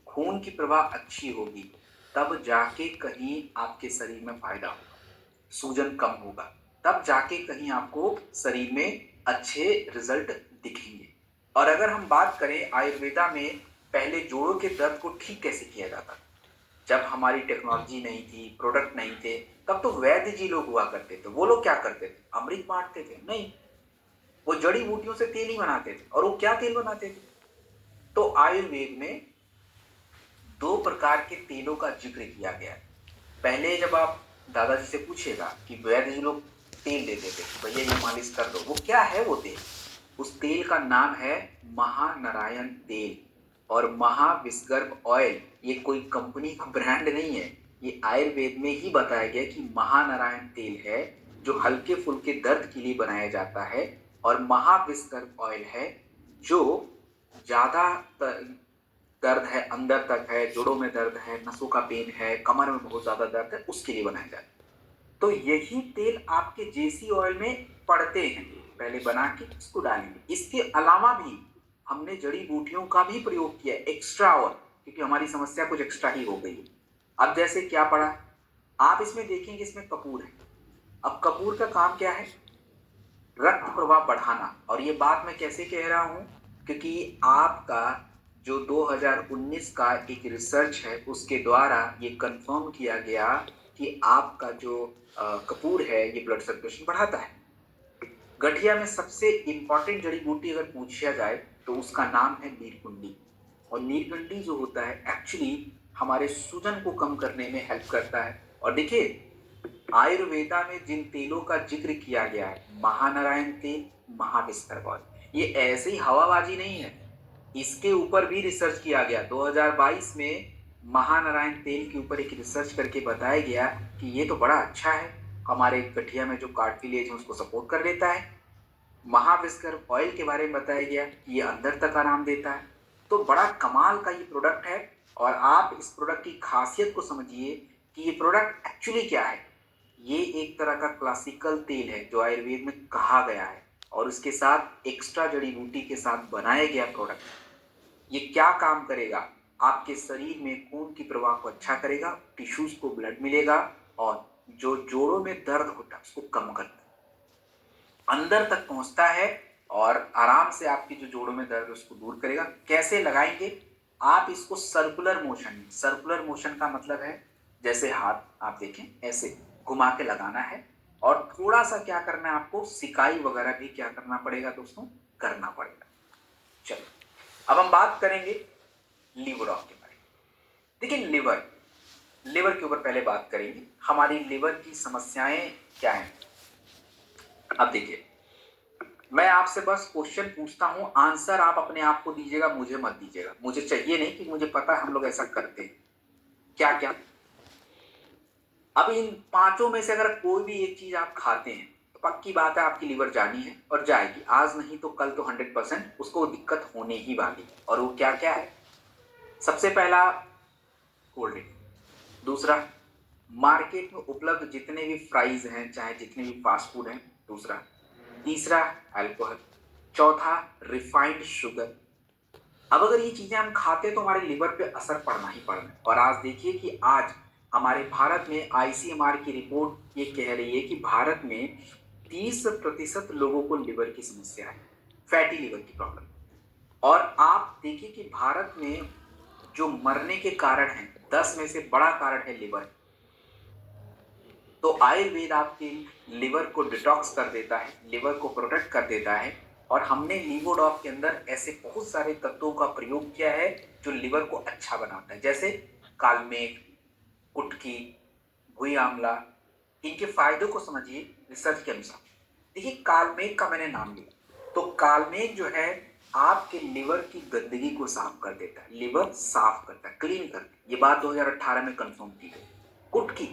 खून की प्रवाह अच्छी होगी, तब जाके कहीं आपके शरीर में फायदा होगा, सूजन कम होगा, तब जाके कहीं आपको शरीर में अच्छे रिजल्ट दिखेंगे। और अगर हम बात करें आयुर्वेदा में पहले जोड़ों के दर्द को ठीक कैसे किया जाता था, जब हमारी टेक्नोलॉजी नहीं थी, प्रोडक्ट नहीं थे, तब तो वैद्य जी लोग हुआ करते थे। वो लोग क्या करते थे? अमृत बांटते थे? नहीं, वो जड़ी बूटियों से तेल ही बनाते थे। और वो क्या तेल बनाते थे? तो आयुर्वेद में दो प्रकार के तेलों का जिक्र किया गया है। पहले जब आप दादाजी से पूछिएगा कि वैद्य जी लोग तेल देते थे, भैया ये मालिश कर दो, वो क्या है वो तेल? उस तेल का नाम है महानारायण तेल। और महाविस्गर्भ ऑयल ये कोई कंपनी का ब्रांड नहीं है, ये आयुर्वेद में ही बताया गया कि महानारायण तेल है जो हल्के फुल्के दर्द के लिए बनाया जाता है। और महाविस्गर्भ ऑयल है जो ज्यादा दर्द है, अंदर तक है, जोड़ों में दर्द है, नसों का पेन है, कमर में बहुत ज्यादा दर्द है, उसके लिए बनाया जाता है। तो यही तेल आपके जेसी ऑयल में पड़ते हैं, पहले बना के इसको डालेंगे। इसके अलावा भी हमने जड़ी बूटियों का भी प्रयोग किया एक्स्ट्रा, और क्योंकि हमारी समस्या कुछ एक्स्ट्रा ही हो गई। अब जैसे क्या पड़ा, आप इसमें देखेंगे इसमें कपूर है। अब कपूर का काम क्या है? रक्त प्रवाह बढ़ाना। और ये बात मैं कैसे कह रहा हूं? क्योंकि आपका जो 2019 का एक रिसर्च है उसके द्वारा ये कंफर्म किया गया कि आपका जो कपूर है ये ब्लड सर्कुलेशन बढ़ाता है। गठिया में सबसे इंपॉर्टेंट जड़ी बूटी अगर पूछा जाए तो उसका नाम है नीलकुंडी। और नीलकुंडी जो होता है एक्चुअली हमारे सूजन को कम करने में हेल्प करता है। और देखिए आयुर्वेदा में जिन तेलों का जिक्र किया गया है, महानारायण तेल, महाविस्तर ऑयल, ये ऐसे ही हवाबाजी नहीं है, इसके ऊपर भी रिसर्च किया गया। 2022 में महानारायण तेल के ऊपर एक रिसर्च करके बताया गया कि ये तो बड़ा अच्छा है, हमारे गठिया में जो कार्टिलेज है उसको सपोर्ट कर देता है। महाविस्कर ऑयल के बारे में बताया गया कि ये अंदर तक आराम देता है। तो बड़ा कमाल का ये प्रोडक्ट है। और आप इस प्रोडक्ट की खासियत को समझिए कि ये प्रोडक्ट एक्चुअली क्या है। ये एक तरह का क्लासिकल तेल है जो आयुर्वेद में कहा गया है, और उसके साथ एक्स्ट्रा जड़ी बूटी के साथ बनाया गया प्रोडक्ट। ये क्या काम करेगा? आपके शरीर में खून की प्रवाह को अच्छा करेगा, टिश्यूज को ब्लड मिलेगा, और जो जोड़ों में दर्द होता है उसको कम करता है, अंदर तक पहुंचता है, और आराम से आपकी जो जोड़ों में दर्द है उसको दूर करेगा। कैसे लगाएंगे? आप इसको सर्कुलर मोशन में, सर्कुलर मोशन का मतलब है जैसे हाथ आप देखें ऐसे घुमा के लगाना है, और थोड़ा सा क्या करना है आपको, सिकाई वगैरह भी क्या करना पड़ेगा दोस्तों, करना पड़ेगा। चलो अब हम बात करेंगे लीवर ऑफ के बारे में। देखिए लिवर, लिवर के ऊपर पहले बात करेंगे, हमारी लिवर की समस्याएं क्या हैं। अब देखिए मैं आपसे बस क्वेश्चन पूछता हूं, आंसर आप अपने आप को दीजिएगा, मुझे मत दीजिएगा। मुझे चाहिए नहीं कि मुझे पता है हम लोग ऐसा करते हैं क्या क्या। अब इन पांचों में से अगर कोई भी एक चीज आप खाते हैं तो पक्की बात है आपकी लिवर जानी है और जाएगी, आज नहीं तो कल तो 100% उसको दिक्कत होने ही वाली। और वो क्या क्या है? सबसे पहला कोल्ड ड्रिंक, दूसरा मार्केट में उपलब्ध जितने भी फ्राइज हैं चाहे जितने भी फास्ट फूड हैं, दूसरा, तीसरा अल्कोहल, चौथा रिफाइंड शुगर। अब अगर ये चीजें हम खाते तो हमारे लिवर पे असर पड़ना ही पड़ना है। और आज देखिए कि आज हमारे भारत में आईसीएमआर की रिपोर्ट ये कह रही है कि भारत में 30% लोगों को लिवर की समस्या है, फैटी लिवर की प्रॉब्लम। और आप देखिए कि भारत में जो मरने के कारण हैं 10 में से बड़ा कारण है लिवर। तो आयुर्वेद आपके लिवर को डिटॉक्स कर देता है, लिवर को प्रोटेक्ट कर देता है। और हमने लीवोडॉप के अंदर ऐसे बहुत सारे तत्वों का प्रयोग किया है जो लिवर को अच्छा बनाता है, जैसे कालमेघ, कुटकी, भुई आंवला। इनके फायदों को समझिए रिसर्च के अनुसार। देखिए कालमेघ का मैंने नाम लिया, तो कालमेघ जो है आपके लिवर की गंदगी को साफ कर देता है, लिवर साफ करता है, क्लीन करता है। ये बात 2018 में कंफर्म की गई। कुटकी,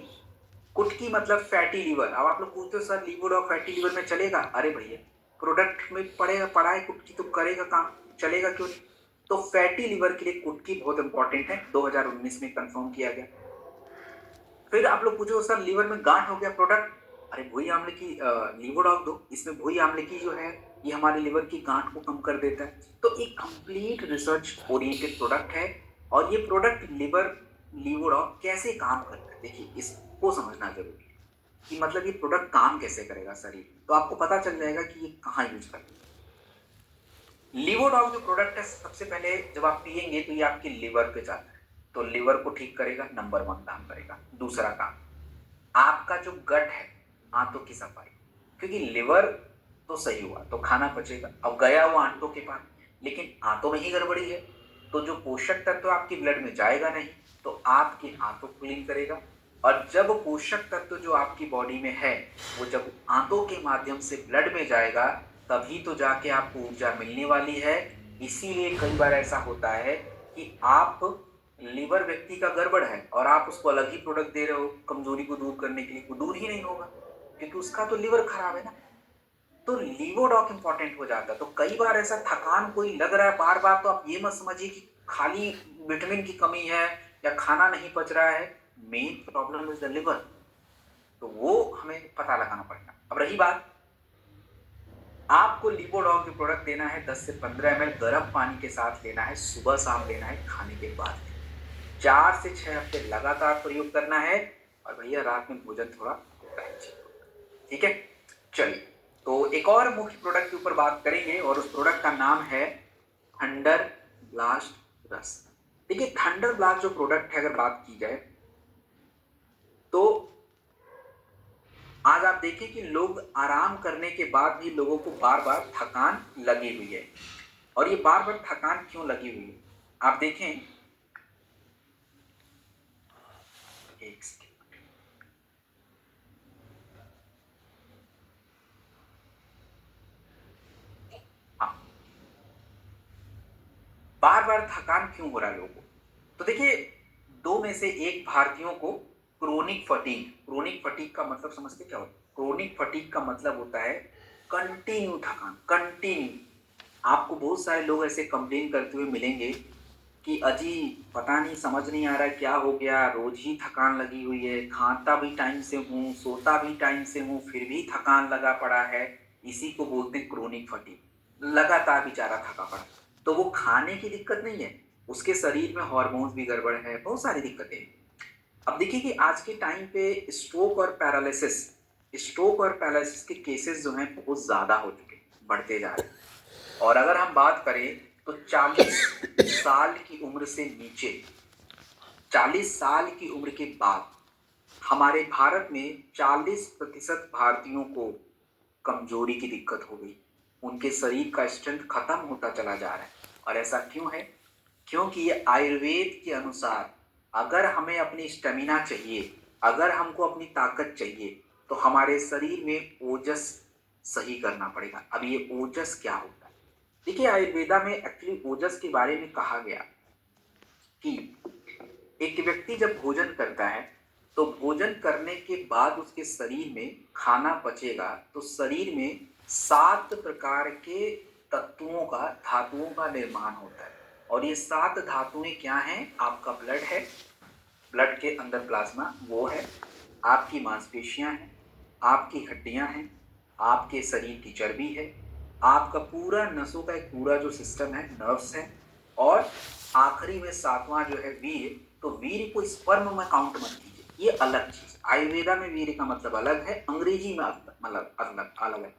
कुटकी मतलब फैटी लिवर। अब आप लोग पूछते हो सर लीवोडॉप फैटी लिवर में चलेगा? अरे भैया प्रोडक्ट में पड़ेगा, पड़ा है कुटकी तो करेगा काम, चलेगा क्यों नहीं। तो फैटी लिवर के लिए कुटकी बहुत इंपॉर्टेंट है, 2019 में कंफर्म किया गया। फिर आप लोग पूछो सर लीवर में गांठ हो गया प्रोडक्ट, अरे भुई आंवले की लीवोडॉप दो, इसमें भुई आंवले की जो है ये हमारे लिवर की गांठ को कम कर देता है। तो एक कंप्लीट रिसर्च ओरिएंटेड प्रोडक्ट है। और ये प्रोडक्ट लिवर, लीवोडॉप कैसे काम करता है, देखिए इसको समझना जरूरी है कि मतलब ये प्रोडक्ट काम कैसे करेगा शरीर, तो आपको पता चल जाएगा कि ये कहाँ यूज करेगा। लीवोडॉप जो प्रोडक्ट है सबसे पहले जब आप पिएंगे तो ये आपके लिवर पे जाता है, तो लिवर को ठीक करेगा, नंबर 1 काम करेगा। दूसरा काम आपका जो गट है, आंतों की सफाई, क्योंकि लिवर तो सही हुआ तो खाना पचेगा, अब गया वो आंतों के पास, लेकिन आंतों में ही गड़बड़ी है, तो जो पोषक तत्व आपकी ब्लड में जाएगा नहीं, तो आपके आंतों को क्लीन करेगा। और जब पोषक तत्व जो आपकी बॉडी में है वो जब आंतों के माध्यम से ब्लड में जाएगा, तभी तो जाके आपको ऊर्जा मिलने वाली है। इसीलिए कई बार ऐसा होता है कि आप लीवर व्यक्ति का गड़बड़ है और आप उसको अलग ही प्रोडक्ट दे रहे हो कमजोरी को दूर करने के लिए, वो दूर ही नहीं होगा क्योंकि उसका तो लीवर खराब है ना। तो लीवोडॉक इंपॉर्टेंट हो जाता है। तो कई बार ऐसा थकान कोई लग रहा है बार बार, तो आप ये मत समझिए कि खाली विटामिन की कमी है या खाना नहीं पच रहा है, main problem is the liver. तो वो हमें पता लगाना पड़ेगा। अब रही बात, आपको लिवोडॉक जो प्रोडक्ट देना है 10 से 15 ml गर्म पानी के साथ लेना है, सुबह शाम लेना है, खाने के बाद 4 से 6 हफ्ते लगातार प्रयोग करना है। और भैया रात में भोजन थोड़ा टाइम से, ठीक है। चलिए, तो एक और मुख्य प्रोडक्ट के ऊपर बात करेंगे और उस प्रोडक्ट का नाम है थंडर ब्लास्ट रस। देखिए, थंडर ब्लास्ट जो प्रोडक्ट है, अगर बात की जाए तो आज आप देखें कि लोग आराम करने के बाद भी लोगों को बार बार थकान लगी हुई है। और ये बार बार थकान क्यों लगी हुई है, आप देखें, एक सेकेंड, हाँ, बार बार थकान क्यों हो रहा है लोगों को। तो देखिए, दो में से एक भारतीयों को क्रोनिक फटीग का मतलब समझते क्या होता है? क्रोनिक फटीग का मतलब होता है कंटिन्यू थकान, कंटिन्यू। आपको बहुत सारे लोग ऐसे कंप्लेन करते हुए मिलेंगे कि अजी पता नहीं, समझ नहीं आ रहा है क्या हो गया, रोज ही थकान लगी हुई है, खाता भी टाइम से हूँ, सोता भी टाइम से हूँ, फिर भी थकान लगा पड़ा है। इसी को बोलते हैं क्रोनिक फटीग। लगातार बेचारा थका पड़ा। तो वो खाने की दिक्कत नहीं है, उसके शरीर में हार्मोन्स भी गड़बड़ है, बहुत सारी दिक्कतें हैं। अब देखिए कि आज के टाइम पे स्ट्रोक और पैरालिसिस के केसेस जो हैं बहुत ज्यादा हो चुके हैं, बढ़ते जा रहे हैं। और अगर हम बात करें तो 40 साल की उम्र से नीचे, 40 साल की उम्र के बाद हमारे भारत में 40% भारतीयों को कमजोरी की दिक्कत हो गई। उनके शरीर का स्ट्रेंथ खत्म होता चला जा रहा है। और ऐसा क्यों है? क्योंकि ये आयुर्वेद के अनुसार, अगर हमें अपनी स्टेमिना चाहिए, अगर हमको अपनी ताकत चाहिए, तो हमारे शरीर में ओजस सही करना पड़ेगा। अब ये ओजस क्या होता है? देखिए, आयुर्वेदा में एक्चुअली ओजस के बारे में कहा गया कि एक व्यक्ति जब भोजन करता है तो भोजन करने के बाद उसके शरीर में खाना पचेगा तो शरीर में 7 प्रकार के तत्वों का, धातुओं का निर्माण होता है। और ये 7 धातुएं क्या हैं? आपका ब्लड है, ब्लड के अंदर प्लाज्मा वो है, आपकी मांसपेशियां हैं, आपकी हड्डियां हैं, आपके शरीर की चर्बी है, आपका पूरा नसों का एक पूरा जो सिस्टम है, नर्व्स है, और आखिरी में 7वां जो है वीर। तो वीर को स्पर्म में काउंट मत कीजिए, ये अलग चीज। आयुर्वेदा में वीर का मतलब अलग है, अंग्रेजी में मतलब अलग अलग है।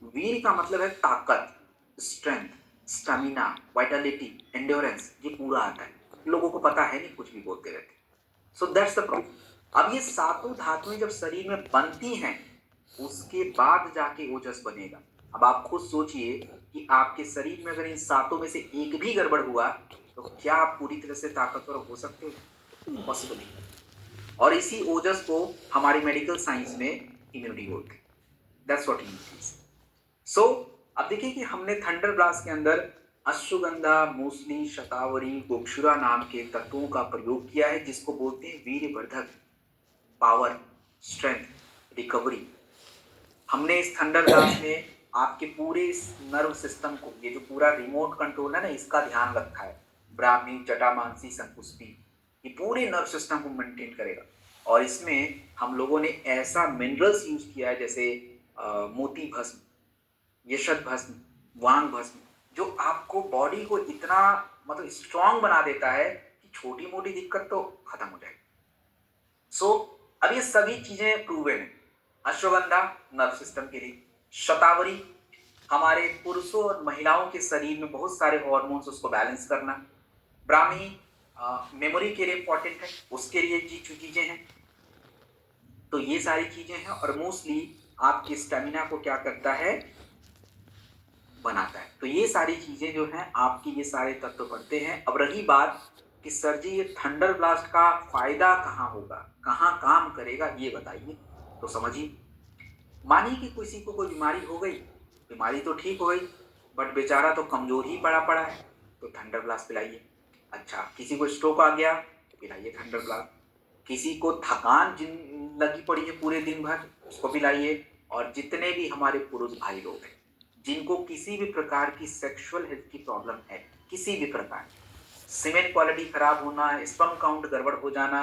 वीर का मतलब है ताकत, स्ट्रेंथ, स्टेमिना, वाइटलिटी, एंड्योरेंस, ये पूरा आता है। लोगों को पता है नहीं, कुछ भी बोलते रहते। So that's the problem. अब ये 7 धातुएं जब शरीर में बनती हैं, उसके बाद जाके ओजस बनेगा। अब आप खुद सोचिए कि आपके शरीर में अगर इन 7 में से एक भी गड़बड़ हुआ, तो क्या आप पूरी तरह से ताकतवर हो सकते हो? इम्पॉसिबल है। और इसी ओजस को हमारी मेडिकल साइंस में इम्यूनिटी बोलते हैं। That's what immunity is. So अब देखिए कि हमने थंडर ब्लास्ट के अंदर अश्वगंधा, मूसली, शतावरी, गोक्षुरा नाम के तत्वों का प्रयोग किया है, जिसको बोलते हैं वीर्यवर्धक, पावर, स्ट्रेंथ, रिकवरी। हमने इस थंडर ब्लास्ट में आपके पूरे इस नर्व सिस्टम को, ये जो पूरा रिमोट कंट्रोल है ना, इसका ध्यान रखा है। ब्राह्मी, जटामांसी, संकुष्पी, ये पूरे नर्व सिस्टम को मेंटेन करेगा। और इसमें हम लोगों ने ऐसा मिनरल्स यूज किया है जैसे मोती भस्म, यशत भस्म, वांग भस्म, जो आपको बॉडी को इतना मतलब स्ट्रांग बना देता है कि छोटी मोटी दिक्कत तो खत्म हो जाएगी। सो अब ये सभी चीजें प्रूवन है। अश्वगंधा नर्व सिस्टम के लिए, शतावरी हमारे पुरुषों और महिलाओं के शरीर में बहुत सारे हार्मोन्स उसको बैलेंस करना, ब्राह्मी मेमोरी के लिए इंपॉर्टेंट है, उसके लिए चीजें हैं। तो ये सारी चीजें हैं और मोस्टली आपके स्टेमिना को क्या करता है, बनाता है। तो ये सारी चीजें जो हैं आपकी, ये सारे तत्व पढ़ते हैं। अब रही बात कि सर जी ये थंडर ब्लास्ट का फायदा कहाँ होगा, कहाँ काम करेगा, ये बताइए। तो समझिए, मानिए कि किसी को कोई बीमारी हो गई, बीमारी तो ठीक हो गई बट बेचारा तो कमजोर ही पड़ा पड़ा है, तो थंडर ब्लास्ट पिलाइए। अच्छा, किसी को स्ट्रोक आ गया, पिलाइए थंडर ब्लास्ट। किसी को थकान जिन लगी पड़ी है पूरे दिन भर, उसको पिलाइए। और जितने भी हमारे पुरुष भाई लोग हैं जिनको किसी भी प्रकार की सेक्सुअल हेल्थ की प्रॉब्लम है, किसी भी प्रकार, सीमेंट क्वालिटी खराब होना, स्पर्म काउंट गड़बड़ हो जाना,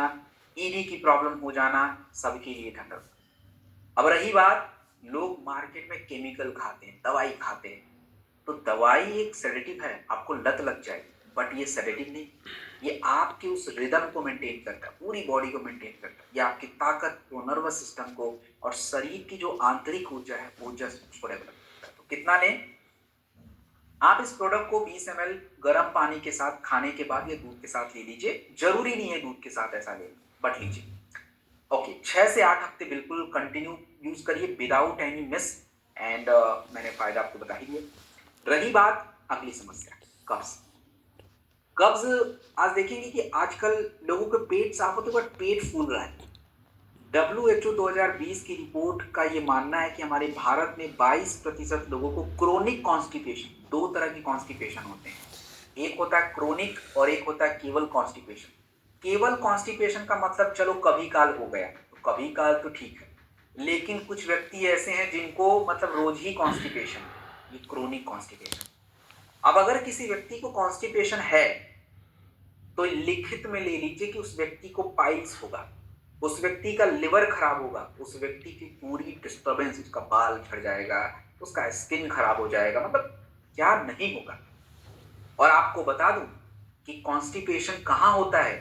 ईडी की प्रॉब्लम हो जाना, सबके लिए ठंडा। अब रही बात, लोग मार्केट में केमिकल खाते हैं, दवाई खाते हैं। तो दवाई एक सेडेटिव है, आपको लत लग जाएगी, बट ये सेडेटिव नहीं, ये आपके उस रिदम को मेंटेन करता है, पूरी बॉडी को मेंटेन करता है, ये आपकी ताकत को, नर्वस सिस्टम को और शरीर की जो आंतरिक ऊर्जा है, ऊर्जा उसको डेवलप करता है। तो कितना लें, आप इस प्रोडक्ट को 20 ml गर्म पानी के साथ खाने के बाद या दूध के साथ ले लीजिए। जरूरी नहीं है दूध के साथ ऐसा ले, बट लीजिए। ओके, 6 से 8 हफ्ते बिल्कुल कंटिन्यू यूज करिए विदाउट एनी मिस। एंड मैंने फायदा आपको बता ही दिया। रही बात अगली समस्या, कब्ज। कब्ज, आज देखेंगे कि आजकल लोगों के पेट साफ होते बट पेट फूल रहा है। WHO 2020 की रिपोर्ट का ये मानना है कि हमारे भारत में 22% लोगों को क्रोनिक कॉन्स्टिपेशन, दो तरह की कॉन्स्टिपेशन होते हैं, एक होता है क्रोनिक और एक होता है केवल कॉन्स्टिपेशन। केवल कॉन्स्टिपेशन का मतलब चलो कभी काल हो गया, तो कभी काल तो ठीक है, लेकिन कुछ व्यक्ति ऐसे हैं जिनको मतलब रोज ही कॉन्स्टिपेशन, ये क्रोनिक कॉन्स्टिपेशन। अब अगर किसी व्यक्ति को कॉन्स्टिपेशन है तो लिखित में ले लीजिए कि उस व्यक्ति को पाइल्स होगा, उस व्यक्ति का लिवर खराब होगा, उस व्यक्ति की पूरी डिस्टर्बेंस, उसका बाल झड़ जाएगा, उसका स्किन खराब हो जाएगा, मतलब क्या नहीं होगा। और आपको बता दूं कि कॉन्स्टिपेशन कहां होता है,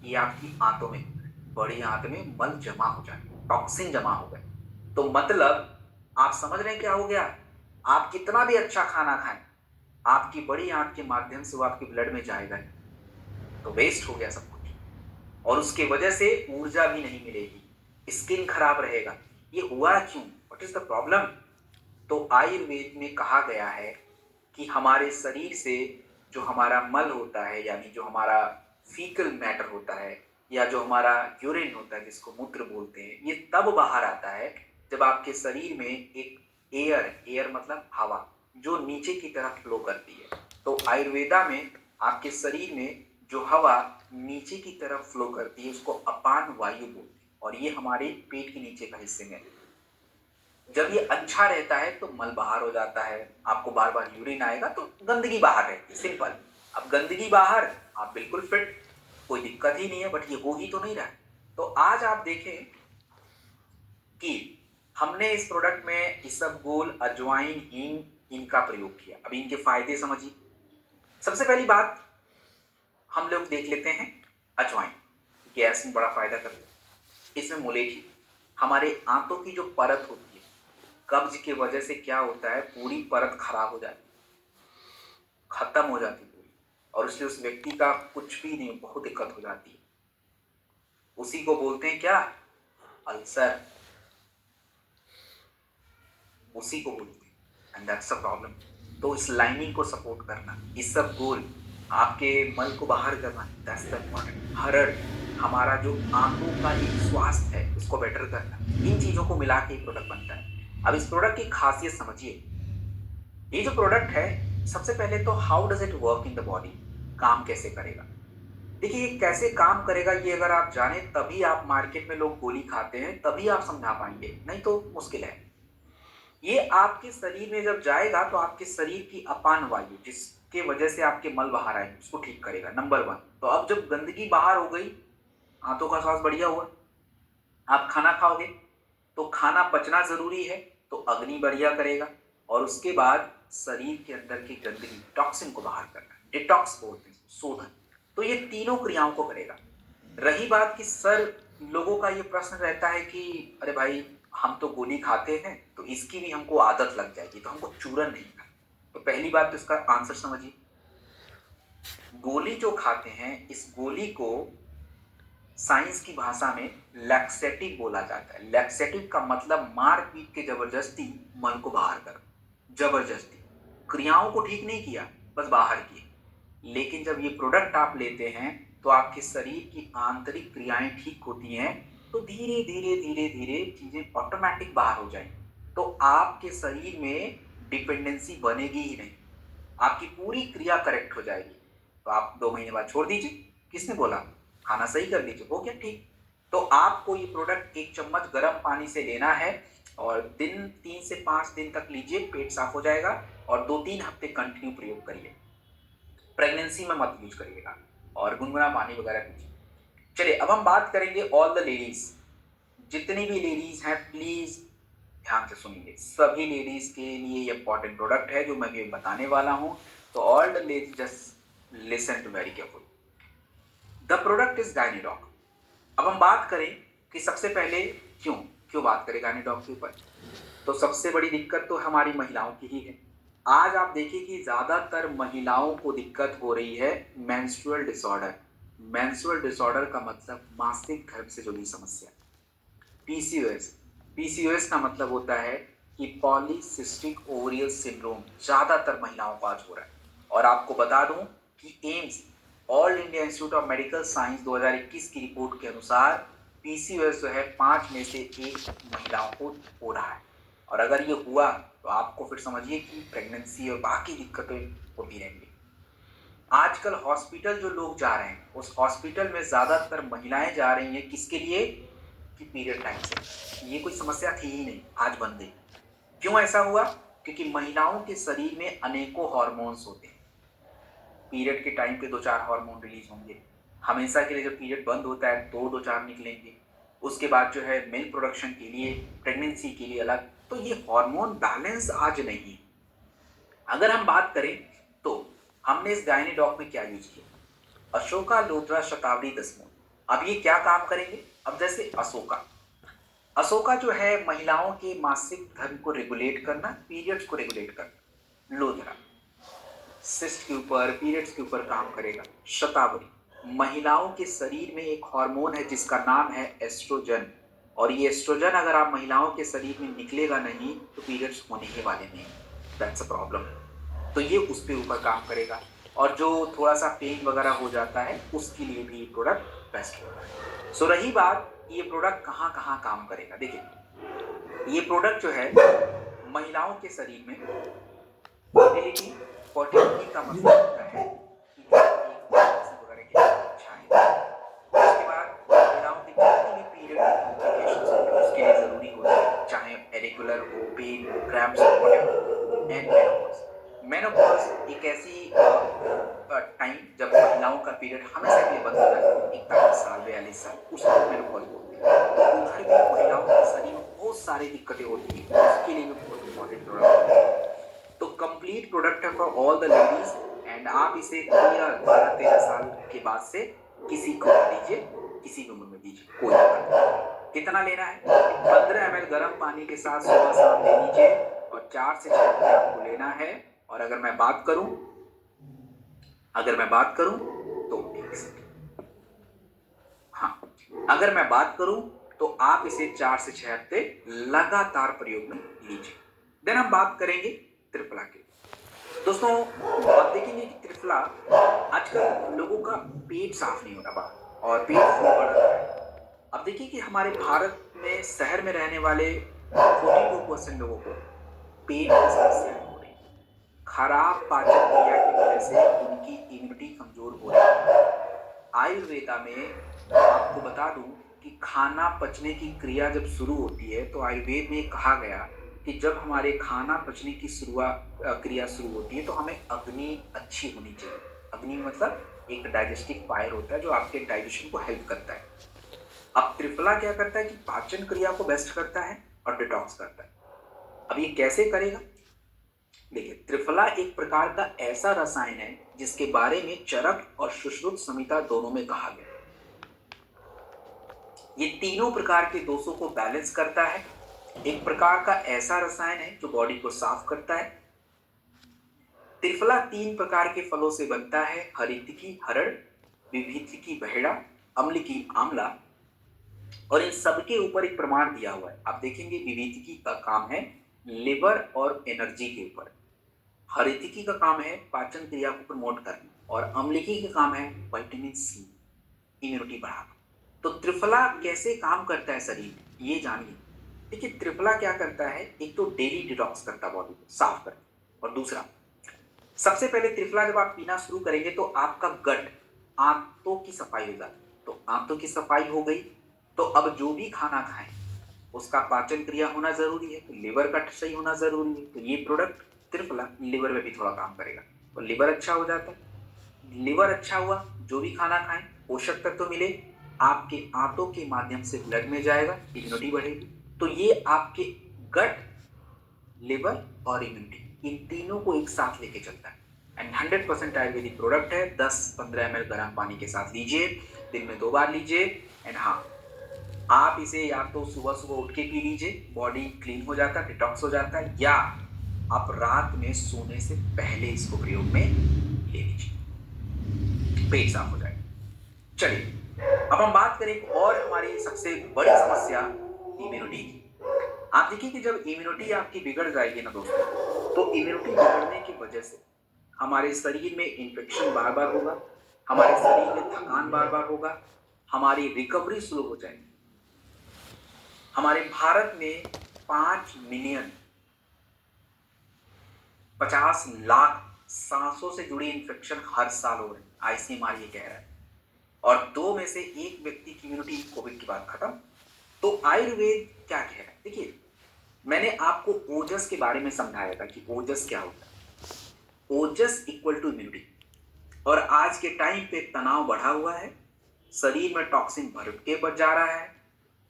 ये आपकी आंतों में, बड़ी आंत में मल जमा हो जाए, टॉक्सिन जमा हो गए। तो मतलब आप समझ रहे हैं क्या हो गया, आप कितना भी अच्छा खाना खाएं, आपकी बड़ी आंत के माध्यम से वो आपके ब्लड में जाएगा, तो वेस्ट हो गया सब कुछ। और उसके वजह से ऊर्जा भी नहीं मिलेगी, स्किन खराब रहेगा। ये हुआ क्यों, व्हाट इज द प्रॉब्लम? तो आयुर्वेद में कहा गया है कि हमारे शरीर से जो हमारा मल होता है, यानी जो हमारा फीकल मैटर होता है या जो हमारा यूरिन होता है जिसको मूत्र बोलते हैं, ये तब बाहर आता है जब आपके शरीर में एक एयर मतलब हवा जो नीचे की तरफ फ्लो करती है। तो आयुर्वेदा में आपके शरीर में जो हवा नीचे की तरफ फ्लो करती है उसको अपान वायु बोलते हैं, और ये हमारे पेट के नीचे का हिस्से में। जब ये अच्छा रहता है तो मल बाहर हो जाता है, आपको बार बार यूरिन आएगा तो गंदगी बाहर रहती है, सिंपल। अब गंदगी बाहर, आप बिल्कुल फिट, कोई दिक्कत ही नहीं है, बट ये हो ही तो नहीं रहा है। तो आज आप देखें कि हमने इस प्रोडक्ट में इसबगोल, अजवाइन, हींग, इनका प्रयोग किया। अब इनके फायदे समझिए। सबसे पहली बात हम लोग देख लेते हैं अजवाइन, गैस में बड़ा फायदा करता है। इसमें मुलेठी, हमारे आंतों की जो परत होती है, कब्ज की वजह से क्या होता है, पूरी परत खराब हो जाती है, खत्म हो जाती है पूरी, और उससे उस व्यक्ति का कुछ भी नहीं, बहुत दिक्कत हो जाती है। उसी को बोलते हैं क्या, अल्सर, उसी को बोलते हैं, एंड दैट्स अ प्रॉब्लम। तो इस लाइनिंग को सपोर्ट करना, इस सब गोल आपके मल को बाहर करना, दैट्स द इम्पोर्टेंट। हरड़, हमारा जो आंतों का एक स्वास्थ्य है उसको बेटर करना, इन चीजों को मिला के प्रोडक्ट बनता है। अब इस प्रोडक्ट की खासियत समझिए। ये जो प्रोडक्ट है, सबसे पहले तो how does it work in the body, काम कैसे करेगा। देखिए ये कैसे काम करेगा, ये अगर आप जाने तभी आप, मार्केट में लोग गोली खाते हैं तभी आप समझा पाएंगे, नहीं तो मुश्किल है। ये आपके शरीर में जब जाएगा तो आपके शरीर की अपान वायु जिसके वजह से आपके मल बाहर आए उसको ठीक करेगा, नंबर 1। तो अब जब गंदगी बाहर हो गई, आंतों का स्वास्थ्य बढ़िया हुआ, आप खाना खाओगे तो खाना पचना जरूरी है, तो अग्नि बढ़िया करेगा, और उसके बाद शरीर के अंदर की गंदगी, टॉक्सिन को बाहर करना, डिटॉक्स बोलते हैं, शोधन। तो ये तीनों क्रियाओं को करेगा। रही बात कि सर, लोगों का ये प्रश्न रहता है कि अरे भाई हम तो गोली खाते हैं तो इसकी भी हमको आदत लग जाएगी, तो हमको चूरन नहीं खाना। तो पहली बात तो इसका आंसर समझिए। गोली जो खाते हैं, इस गोली को साइंस की भाषा में लैक्सेटिव बोला जाता है। लैक्सेटिव का मतलब मार पीट के जबरदस्ती मल को बाहर कर, जबरदस्ती क्रियाओं को ठीक नहीं किया, बस बाहर किए। लेकिन जब ये प्रोडक्ट आप लेते हैं तो आपके शरीर की आंतरिक क्रियाएं ठीक होती हैं, तो धीरे धीरे धीरे धीरे चीजें ऑटोमेटिक बाहर हो जाएंगी। तो आपके शरीर में डिपेंडेंसी बनेगी ही नहीं, आपकी पूरी क्रिया करेक्ट हो जाएगी। तो आप 2 महीने बाद छोड़ दीजिए। किसने बोला? खाना सही कर लीजिए, हो गया ठीक। तो आपको ये प्रोडक्ट 1 चम्मच गर्म पानी से लेना है और दिन 3 से 5 दिन तक लीजिए, पेट साफ हो जाएगा। और 2-3 हफ्ते कंटिन्यू प्रयोग करिए। प्रेगनेंसी में मत यूज करिएगा और गुनगुना पानी वगैरह पीजिए। चलिए अब हम बात करेंगे ऑल द लेडीज। जितनी भी लेडीज हैं प्लीज ध्यान से सुनिए, सभी लेडीज के लिए ये इंपॉर्टेंट प्रोडक्ट है जो मैं भी बताने वाला हूं। तो all the ladies just listen to very careful. The product is Gynidoc. अब हम बात करें कि सबसे पहले क्यों क्यों बात करें गायनीडॉक के ऊपर, तो सबसे बड़ी दिक्कत तो हमारी महिलाओं की ही है। आज आप देखिए कि ज्यादातर महिलाओं को दिक्कत हो रही है मेंस्ट्रुअल डिसऑर्डर। मेंस्ट्रुअल डिसऑर्डर का मतलब मासिक धर्म से जुड़ी समस्या, पीसीओएस। पीसीओएस का मतलब होता है कि पॉलीसिस्टिक ओवरियल सिंड्रोम ज्यादातर महिलाओं को आज हो रहा है। और आपको बता दूं कि AIIMS, all India institute of medical science 2021 की रिपोर्ट के अनुसार पीसीओएस जो है 5 में से 1 महिलाओं को हो रहा है। और अगर ये हुआ तो आपको फिर समझिए कि प्रेगनेंसी और बाकी दिक्कतें होती रहेंगी। आजकल हॉस्पिटल जो लोग जा रहे हैं उस हॉस्पिटल में ज्यादातर महिलाएं जा रही हैं, किसके लिए? कि पीरियड टाइम से। ये कोई समस्या थी ही नहीं, आज बन गई। क्यों ऐसा हुआ? क्योंकि महिलाओं के शरीर में अनेकों हार्मोन्स होते हैं। पीरियड के टाइम पे 2-4 हार्मोन रिलीज होंगे, हमेशा के लिए जब पीरियड बंद होता है तो 2-4 निकलेंगे, उसके बाद जो है मिल्क प्रोडक्शन के लिए, प्रेगनेंसी के लिए अलग। तो ये हार्मोन बैलेंस आज नहीं है। अगर हम बात करें तो हमने इस गायनीडॉक में क्या यूज किया? अशोका लोथरा शताब्दी दसमूल। अब ये क्या काम करेंगे? अब जैसे अशोका जो है महिलाओं के मासिक धर्म को रेगुलेट करना, पीरियड्स को रेगुलेट करना। लोथरा सिस्ट के ऊपर, पीरियड्स के ऊपर काम करेगा। शतावरी महिलाओं के शरीर में एक हार्मोन है जिसका नाम है एस्ट्रोजन, और ये एस्ट्रोजन अगर आप महिलाओं के शरीर में निकलेगा नहीं तो पीरियड्स होने के वाले नहीं। That's a problem. तो ये उस पे ऊपर काम करेगा। और जो थोड़ा सा पेन वगैरह हो जाता है उसके लिए भी प्रोडक्ट बेस्ट होगा। सो रही बात ये प्रोडक्ट कहाँ कहाँ काम करेगा, देखिए ये प्रोडक्ट जो है महिलाओं के शरीर में फर्टिलिटी, फर्टिलिटी का मतलब होता है कि वगैरह की इच्छा है। उसके बाद महिलाओं की जितनी भी पीरियड कॉम्प्लिकेशंस होते हैं उसके लिए जरूरी होता है, चाहे इरेगुलर हो, पेन हो, क्रैम्प्स हो, व्हाटएवर। एंड मेनोपॉज, मेनोपॉज एक ऐसी टाइम जब महिलाओं का पीरियड हमेशा के लिए बंद हो जाता है, 41 साल 42 साल, उसको मेनोपॉज बोलते हैं। उधर भी महिलाओं के शरीर में बहुत सारी दिक्कतें होती है, उसके लिए भी बहुत इंपॉर्टेंट प्रोडक्ट है। तो कंप्लीट प्रोडक्ट है for all the ladies. And आप इसे 12-13 साल के बाद से किसी को दीजिए, किसी भी उम्र में दीजिए, कोई दिक्कत नहीं। कितना लेना है? 15 ml गर्म पानी के साथ सुबह शाम ले लीजिए और 4 से 6 हफ्ते आपको लेना है। और अगर मैं बात करूं तो हाँ, अगर मैं बात करूं तो आप इसे 4 से 6 हफ्ते लगातार प्रयोग में लीजिए। देन हम बात करेंगे त्रिफला की। दोस्तों आप देखेंगे कि त्रिफला आजकल लोगों का पेट साफ नहीं हो रहा और पेट फूल बढ़ रहा है। अब देखिए कि हमारे भारत में शहर में रहने वाले 42% लोगों को पेट की समस्याएं हो रही है। खराब पाचन क्रिया की वजह से उनकी इम्यूनिटी कमजोर हो रही है। आयुर्वेदा में आपको बता दूं कि खाना पचने की क्रिया जब शुरू होती है तो आयुर्वेद में कहा गया कि जब हमारे खाना पचने की क्रिया शुरू होती है तो हमें अग्नि अच्छी होनी चाहिए। अग्नि मतलब एक डाइजेस्टिव फायर होता है जो आपके डाइजेशन को हेल्प करता है। अब त्रिफला क्या करता है कि पाचन क्रिया को बेस्ट करता है और डिटॉक्स करता है। अब ये कैसे करेगा? देखिए त्रिफला एक प्रकार का ऐसा रसायन है जिसके बारे में चरक और सुश्रुत संहिता दोनों में कहा गया। ये तीनों प्रकार के दोषों को बैलेंस करता है। एक प्रकार का ऐसा रसायन है जो बॉडी को साफ करता है। त्रिफला 3 प्रकार के फलों से बनता है, हरितकी हरड़, विभीतिकी बहेड़ा अम्लीकी, आम्ला, और इन सबके ऊपर एक प्रमाण दिया हुआ है। आप देखेंगे विवेचकी का काम है लिवर और एनर्जी के ऊपर, हरितिकी का काम है पाचन क्रिया को प्रमोट करना, और अम्लिकी का काम है विटामिन सी, इम्यूनिटी बढ़ाना। तो त्रिफला कैसे काम करता है शरीर में, ये जानिए। देखिए त्रिफला क्या करता है, एक तो डेली डिटॉक्स करता है बॉडी को, साफ करता है, और दूसरा सबसे पहले त्रिफला जब आप पीना शुरू करेंगे तो आपका गट, आंतों की सफाई हो जाती है। तो आंतों की सफाई हो गई तो अब जो भी खाना खाएं उसका पाचन क्रिया होना जरूरी है, तो लिवर का सही होना जरूरी है। तो ये प्रोडक्ट त्रिफला लिवर में भी थोड़ा काम करेगा, और लिवर अच्छा हो जाता है। लिवर अच्छा हुआ, जो भी खाना खाएं पोषक तत्व तो मिले, आपके आंतों के माध्यम से ब्लड में जाएगा, इम्यूनिटी बढ़ेगी। तो ये आपके गट, लिवर और इम्यूनिटी, इन तीनों को एक साथ लेके चलता है। एंड 100% आयुर्वेदिक प्रोडक्ट है। 10-15 ml गर्म पानी के साथ लीजिए, दिन में 2 बार लीजिए। एंड हाँ, आप इसे या तो सुबह सुबह उठ के पी लीजिए, बॉडी क्लीन हो जाता है, डिटॉक्स हो जाता है, या आप रात में सोने से पहले इसको प्रयोग में ले लीजिए, पेट साफ हो जाएगा। चलिए अब हम बात करें एक और हमारी सबसे बड़ी समस्या, इम्यूनिटी की। आप देखिए कि जब इम्यूनिटी आपकी बिगड़ जाएगी ना दोस्तों, तो इम्यूनिटी बिगड़ने की वजह से हमारे शरीर में इन्फेक्शन बार बार होगा, हमारे शरीर में थकान बार बार होगा, हमारी रिकवरी स्लो हो जाएगी। हमारे भारत में 5 मिलियन 50 लाख सांसों से जुड़ी इन्फेक्शन हर साल हो रहे हैं, आईसीएमआर ये कह रहा है, और 2 में से 1 व्यक्ति की इम्यूनिटी कोविड के बाद खत्म। तो आयुर्वेद क्या कह रहा है, देखिए मैंने आपको ओजस के बारे में समझाया था कि ओजस क्या होता है। ओजस इक्वल टू इम्यूनिटी, और आज के टाइम पे तनाव बढ़ा हुआ है, शरीर में टॉक्सिन भर के बढ़ जा रहा है,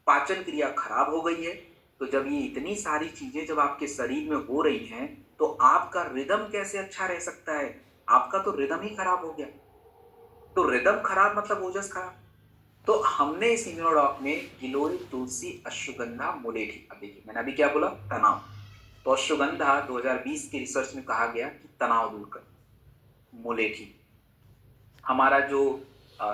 पाचन क्रिया खराब हो गई है। तो जब ये इतनी सारी चीजें जब आपके शरीर में हो रही हैं, तो आपका रिदम कैसे अच्छा रह सकता है, आपका तो रिदम ही खराब हो गया। तो रिदम खराब मतलब ओजस खराब। तो हमने इस इम्यूनोडॉक में गिलोय, तुलसी, अश्वगंधा, मुलेठी, अब देखिए मैंने अभी क्या बोला, तनाव, तो अश्वगंधा 2020 की रिसर्च में कहा गया कि तनाव दूर कर, मुलेठी हमारा जो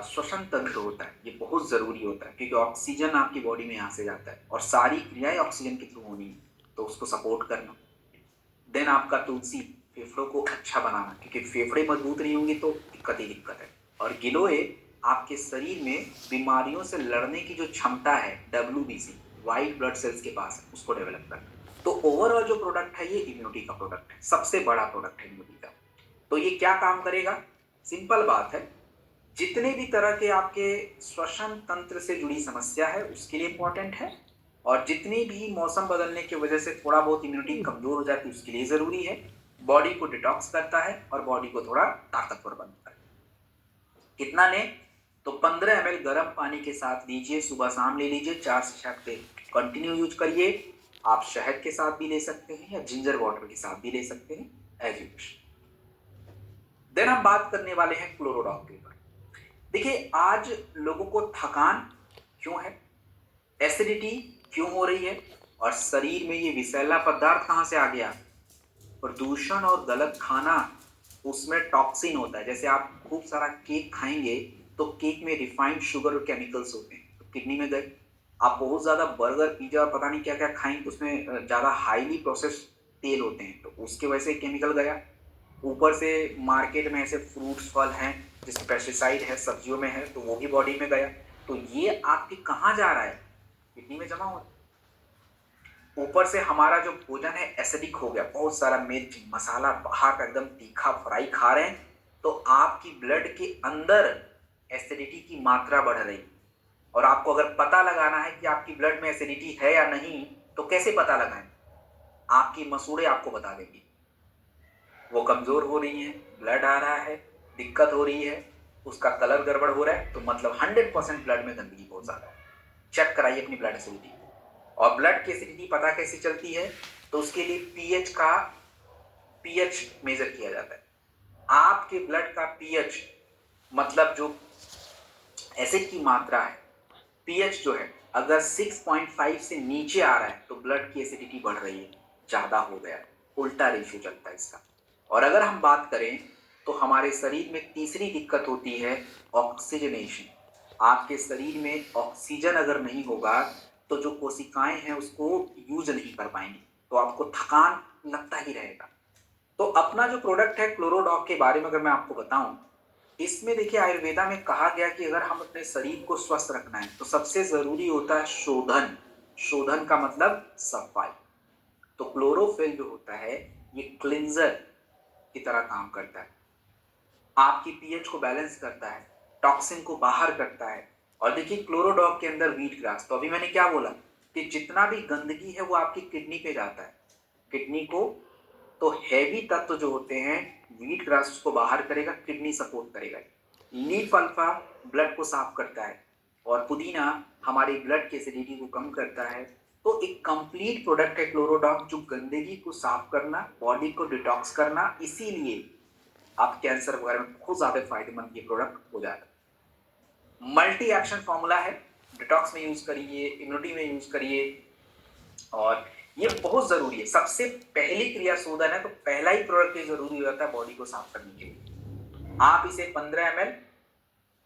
श्वसन तंत्र होता है ये बहुत जरूरी होता है, क्योंकि ऑक्सीजन आपकी बॉडी में यहाँ से जाता है और सारी क्रियाएं ऑक्सीजन के थ्रू होनी है, तो उसको सपोर्ट करना। देन आपका तुलसी, फेफड़ों को अच्छा बनाना, क्योंकि फेफड़े मजबूत नहीं होंगे तो दिक्कत ही दिक्कत है। और गिलोय आपके शरीर में बीमारियों से लड़ने की जो क्षमता है, WBC, व्हाइट ब्लड सेल्स के पास है, उसको डेवलप करना। तो ओवरऑल जो प्रोडक्ट है ये इम्यूनिटी का प्रोडक्ट है, सबसे बड़ा प्रोडक्ट है इम्यूनिटी का। तो ये क्या काम करेगा, सिंपल बात है, जितने भी तरह के आपके श्वसन तंत्र से जुड़ी समस्या है उसके लिए इंपॉर्टेंट है, और जितनी भी मौसम बदलने की वजह से थोड़ा बहुत इम्यूनिटी कमजोर हो जाती है उसके लिए जरूरी है। बॉडी को डिटॉक्स करता है और बॉडी को थोड़ा ताकतवर बनता है। कितना लें, तो 15 ml गर्म पानी के साथ लीजिए, सुबह शाम ले लीजिए, 4 से 6 हफ्ते कंटिन्यू यूज करिए। आप शहद के साथ भी ले सकते हैं या जिंजर वाटर के साथ भी ले सकते हैं, एज यू विश। देन हम बात करने वाले हैं क्लोरोडॉक के ऊपर। देखिए आज लोगों को थकान क्यों है, एसिडिटी क्यों हो रही है, और शरीर में ये विषैला पदार्थ कहां से आ गया, प्रदूषण और गलत खाना, उसमें टॉक्सिन होता है। जैसे आप खूब सारा केक खाएंगे तो केक में रिफाइंड शुगर और केमिकल्स होते हैं, तो किडनी में गए। आप बहुत ज्यादा बर्गर, पिज्जा और पता नहीं क्या क्या खाएंगे तो उसमें ज्यादा हाईली प्रोसेस तेल होते हैं, तो उसके वजह से केमिकल गया। ऊपर से मार्केट में ऐसे फ्रूट्स फल हैं जिसमें पेस्टिसाइड है, सब्जियों में है, तो वो भी बॉडी में गया। तो ये आपके कहाँ जा रहा है, किडनी में जमा हो रहा है। ऊपर से हमारा जो भोजन है एसिडिक हो गया, बहुत सारा मिर्च मसाला बाहर का एकदम तीखा फ्राई खा रहे हैं, तो आपकी ब्लड के अंदर एसिडिटी की मात्रा बढ़ रही। और आपको अगर पता लगाना है कि आपकी ब्लड में एसिडिटी है या नहीं, तो कैसे पता लगाएं, आपकी मसूड़े आपको बता देंगी, वो कमजोर हो रही है, ब्लड आ रहा है, दिक्कत हो रही है, उसका कलर गड़बड़ हो रहा है, तो मतलब 100% ब्लड में गंदगी बहुत ज्यादा है। चेक कराइए अपनी ब्लड एसिडिटी। और ब्लड की एसिडिटी पता कैसे चलती है, तो उसके लिए पीएच मेजर किया जाता है। आपके ब्लड का पीएच मतलब जो एसिड की मात्रा है, पीएच जो है अगर 6.5 से नीचे आ रहा है तो ब्लड की एसिडिटी बढ़ रही है, ज्यादा हो गया, उल्टा रेशियो चलता है इसका। और अगर हम बात करें तो हमारे शरीर में तीसरी दिक्कत होती है ऑक्सीजनेशन। आपके शरीर में ऑक्सीजन अगर नहीं होगा तो जो कोशिकाएं हैं उसको यूज नहीं कर पाएंगी, तो आपको थकान लगता ही रहेगा। तो अपना जो प्रोडक्ट है क्लोरोडॉग के बारे में अगर मैं आपको बताऊं, इसमें देखिए आयुर्वेदा में कहा गया कि अगर हम अपने शरीर को स्वस्थ रखना है तो सबसे जरूरी होता है शोधन। शोधन का मतलब सफाई। तो क्लोरोफिल जो होता है ये क्लिंजर की तरह काम करता है, आपकी पीएच को बैलेंस करता है, टॉक्सिन को बाहर करता है। और देखिए क्लोरोडॉग के अंदर व्हीट ग्रास, तो अभी मैंने क्या बोला कि जितना भी गंदगी है वो आपकी किडनी पे जाता है, किडनी को तो हैवी तत्व जो होते हैं व्हीट ग्रास उसको बाहर करेगा, किडनी सपोर्ट करेगा। लीफ अल्फा ब्लड को साफ करता है और पुदीना हमारी ब्लड की एसिडिटी को कम करता है। तो एक कंप्लीट प्रोडक्ट है क्लोरोडॉग जो गंदगी को साफ करना, बॉडी को डिटॉक्स करना, इसीलिए आप कैंसर वगैरह में बहुत ज्यादा फायदेमंद ये प्रोडक्ट हो जाएगा। मल्टी एक्शन फॉर्मूला है, डिटॉक्स में यूज करिए, इम्यूनिटी में यूज करिए, और ये बहुत जरूरी है। सबसे पहली क्रिया शोधन है तो पहला ही प्रोडक्ट ये जरूरी हो जाता है बॉडी को साफ करने के लिए। आप इसे 15 ml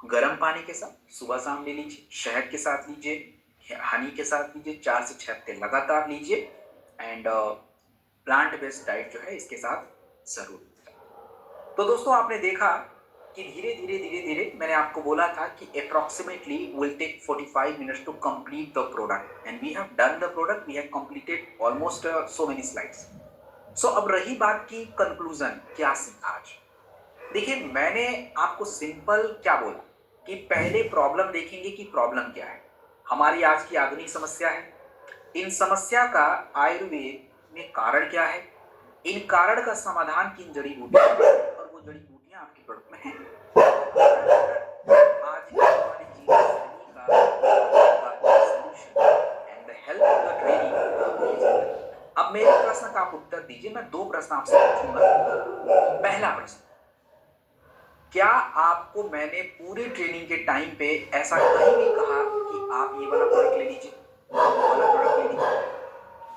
गर्म पानी के साथ सुबह शाम ले लीजिए, शहद के साथ लीजिए, हनी के साथ लीजिए, 4 से 6 हफ्ते लगातार लीजिए, एंड प्लांट बेस्ड डाइट जो है इसके साथ जरूर। तो दोस्तों आपने देखा कि धीरे धीरे धीरे धीरे मैंने आपको बोला था कि approximately will take 45 minutes to complete the product, and we have done the product, we have completed almost so many slides. So अब रही बात की कंक्लूजन, क्या सीखा आज। देखिए मैंने आपको सिंपल क्या बोला कि पहले प्रॉब्लम देखेंगे कि प्रॉब्लम क्या है। हमारी आज की आधुनिक समस्या है, इन समस्या का आयुर्वेद में कारण क्या है, इन कारण का समाधान किन जड़ी बूटियों में, और वो जड़ी बूटियां आपके प्रोडक्ट में हैं। आज की हमारी जीवन शैली का solution and the health of the training. अब मेरे प्रश्न का आप उत्तर दीजिए, मैं 2 प्रश्न आपसे पूछूंगा। पहला प्रश्न, क्या आपको मैंने पूरी ट्रेनिंग के टाइम पे ऐसा कहीं भी कहा कि आप ये वाला प्रोडक्ट ले लीजिए, आप वो वाला प्रोडक्ट ले लीजिए?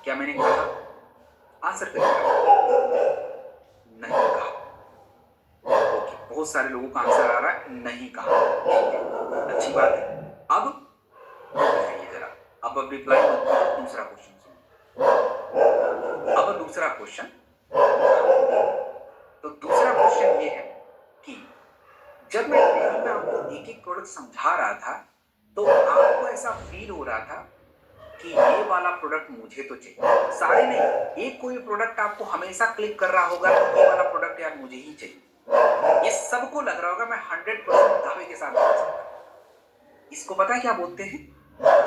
क्या मैंने कहा? आंसर करिएगा। नहीं कहा। ओके, बहुत सारे लोगों का आंसर आ रहा है नहीं कहा, अच्छी बात है। अब बताइए जरा, अब रिप्लाई मत कीजिए, दूसरा क्वेश्चन सुनिए। अब दूसरा क्वेश्चन, तो दूसरा क्वेश्चन ये है कि जब मैं ट्रेनिंग में आपको एक एक प्रोडक्ट समझा रहा था तो आपको ऐसा फील हो रहा था कि ये वाला प्रोडक्ट मुझे तो चाहिए, सारे नहीं, एक कोई प्रोडक्ट आपको हमेशा क्लिक कर रहा होगा कि ये वाला प्रोडक्ट यार मुझे ही चाहिए। ये सबको लग रहा होगा, मैं 100% दावे के साथ बोल सकता हूं। इसको पता है क्या बोलते हैं?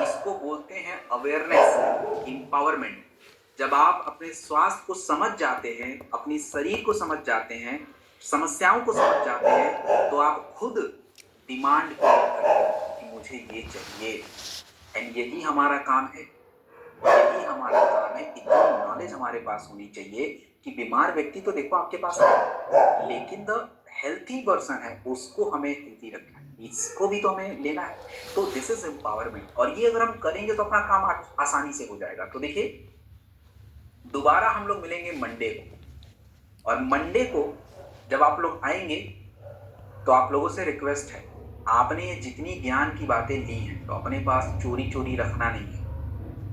इसको बोलते हैं अवेयरनेस, एम्पावरमेंट। जब आप अपने स्वास्थ्य को समझ जाते हैं, अपनी शरीर को समझ जाते हैं, समस्याओं को समझ जाते हैं, तो आप खुद डिमांड करते हैं कि मुझे ये चाहिए। एंड यही हमारा काम है, यही हमारा काम है। इतनी नॉलेज हमारे पास होनी चाहिए कि बीमार व्यक्ति तो देखो आपके पास है, लेकिन द हेल्थी पर्सन है उसको हमें हेल्थी रखना है, इसको भी तो हमें लेना है। तो दिस इज एम्पावरमेंट, और ये अगर हम करेंगे तो अपना काम आसानी से हो जाएगा। तो देखिए दोबारा हम लोग मिलेंगे मंडे को, और मंडे को जब आप लोग आएंगे तो आप लोगों से रिक्वेस्ट है, आपने ये जितनी ज्ञान की बातें ली हैं तो अपने पास चोरी चोरी रखना नहीं है।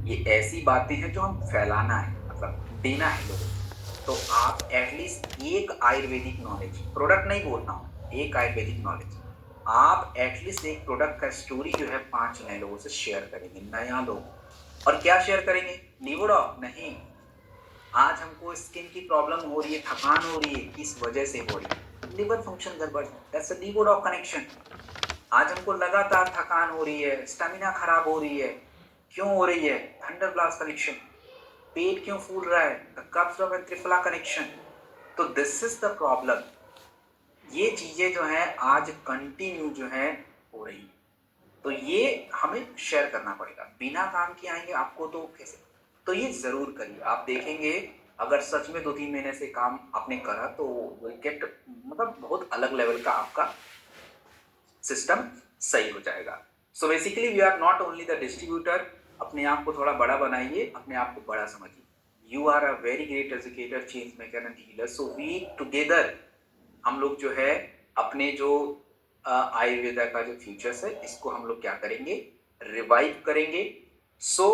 ये ऐसी बातें हैं जो हम फैलाना है, मतलब देना है लोगों को। तो आप एटलीस्ट एक आयुर्वेदिक नॉलेज, प्रोडक्ट नहीं बोलता हूँ, एक आयुर्वेदिक नॉलेज आप एटलीस्ट एक प्रोडक्ट का स्टोरी जो है 5 नए लोगों से शेयर करेंगे, नया लोग। और क्या शेयर करेंगे? लिवोडॉक नहीं, आज हमको स्किन की प्रॉब्लम हो रही है, थकान हो रही है, किस वजह से हो रही है? लिवर फंक्शन गड़बड़, दैट्स अ लिवोडॉक कनेक्शन। आज हमको लगातार थकान हो रही है, स्टेमिना खराब हो रही है, क्यों हो रही है? Thunder blast connection. पेट क्यों फूल रहा है? द कब्ज ऑफ त्रिफला कनेक्शन। तो दिस इज द प्रॉब्लम। ये चीजें जो है आज कंटिन्यू जो है हो रही है, तो ये हमें शेयर करना पड़ेगा। बिना काम के आएंगे आपको तो कैसे? तो ये जरूर करिए, आप देखेंगे अगर सच में 2-3 महीने से काम आपने करा तो विल गेट, मतलब बहुत अलग लेवल का आपका सिस्टम सही हो जाएगा। So basically we are not only the distributor, अपने आप को थोड़ा बड़ा बनाइए, अपने आप को बड़ा समझिए। You are a very great educator, change maker and healer. So we together हम लोग जो है अपने जो आयुर्वेदा का जो फ्यूचर्स है इसको हम लोग क्या करेंगे, रिवाइव करेंगे। सो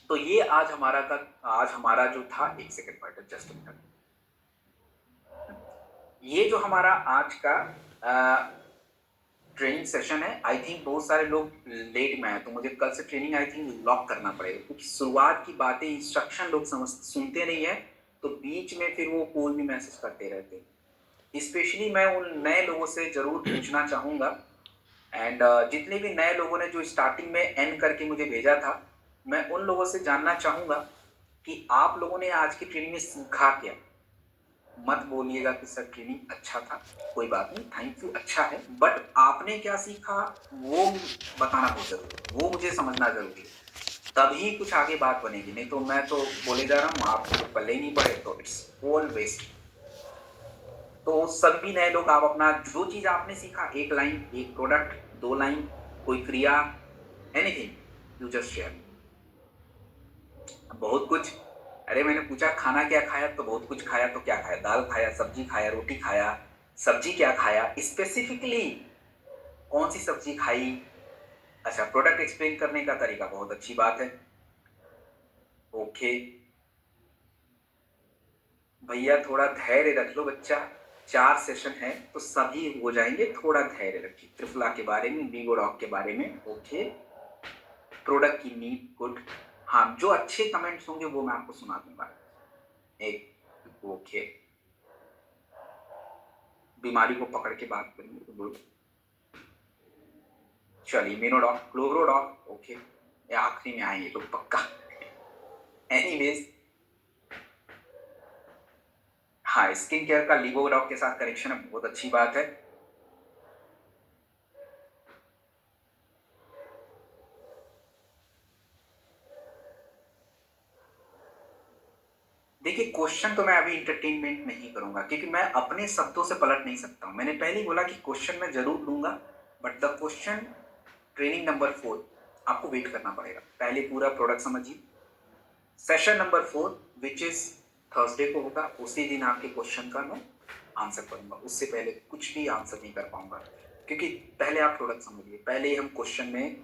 तो ये आज हमारा जो था, एक सेकंड पॉइंटर, जस्ट मिनट, ये जो हमारा आज का ट्रेनिंग सेशन है, आई थिंक बहुत सारे लोग लेट में आए, तो मुझे कल से ट्रेनिंग आई थिंक लॉक करना पड़ेगा, क्योंकि शुरुआत की बातें, इंस्ट्रक्शन लोग सुनते नहीं है, तो बीच में फिर वो कोई भी मैसेज करते रहते हैं। स्पेशली मैं उन नए लोगों से जरूर पूछना चाहूंगा, एंड जितने भी नए लोगों ने जो स्टार्टिंग में एन करके मुझे भेजा था, मैं उन लोगों से जानना चाहूंगा कि आप लोगों ने आज की ट्रेनिंग में सीखा क्या। मत बोलिएगा कि सर ट्रेनिंग अच्छा था, कोई बात नहीं, थैंक यू, अच्छा है, बट आपने क्या सीखा वो बताना बहुत जरूरी है, वो मुझे समझना जरूरी है, तभी कुछ आगे बात बनेगी। नहीं तो मैं तो बोले जा रहा हूँ, आप तो पल्ले ही नहीं पड़े, तो इट्स ऑल वेस्ट। तो सभी नए लोग, आप अपना जो चीज आपने सीखा, एक लाइन, एक प्रोडक्ट, 2 लाइन, कोई क्रिया, एनीथिंग, यू जस्ट शेयर। बहुत कुछ, अरे मैंने पूछा खाना क्या खाया, तो बहुत कुछ खाया, तो क्या खाया, दाल खाया, सब्जी खाया, रोटी खाया, सब्जी क्या खाया, स्पेसिफिकली कौन सी सब्जी खाई। अच्छा, प्रोडक्ट एक्सप्लेन करने का तरीका बहुत अच्छी बात है, ओके। भैया थोड़ा धैर्य रख लो बच्चा, 4 सेशन है तो सभी हो जाएंगे, थोड़ा धैर्य रखिए। त्रिफला के बारे में, वीगोडॉक के बारे में, ओके, प्रोडक्ट की नीड, गुड। हाँ, जो अच्छे कमेंट्स होंगे वो मैं आपको सुना दूंगा, एक, ओके। बीमारी को पकड़ के बात करेंगे तो गुड। चलिए, मेनोडॉक, क्लोरोडॉक, ओके, ये आखिरी में आएंगे तो पक्का। एनीवेज, हाँ, स्किन केयर का लिवोडॉक के साथ कनेक्शन है, बहुत अच्छी बात है। देखिए, क्वेश्चन तो मैं अभी इंटरटेनमेंट नहीं करूंगा, क्योंकि मैं अपने शब्दों से पलट नहीं सकता हूं। मैंने पहले ही बोला कि क्वेश्चन मैं जरूर लूंगा, but the question training number 4 आपको वेट करना पड़ेगा। पहले पूरा प्रोडक्ट समझिए, session number 4 which is Thursday को होगा, उसी दिन आपके क्वेश्चन का मैं आंसर करूंगा। उससे पहले कुछ भी आंसर नहीं कर पाऊंगा, क्योंकि पहले आप प्रोडक्ट समझिए, पहले हम क्वेश्चन में।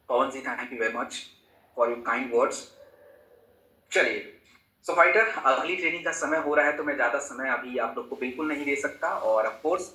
Pawan ji, thank you very much for your kind words. चलिए, सो फाइटर, अगली ट्रेनिंग का समय हो रहा है, तो मैं ज्यादा समय अभी आप लोग को बिल्कुल नहीं दे सकता, और ऑफ कोर्स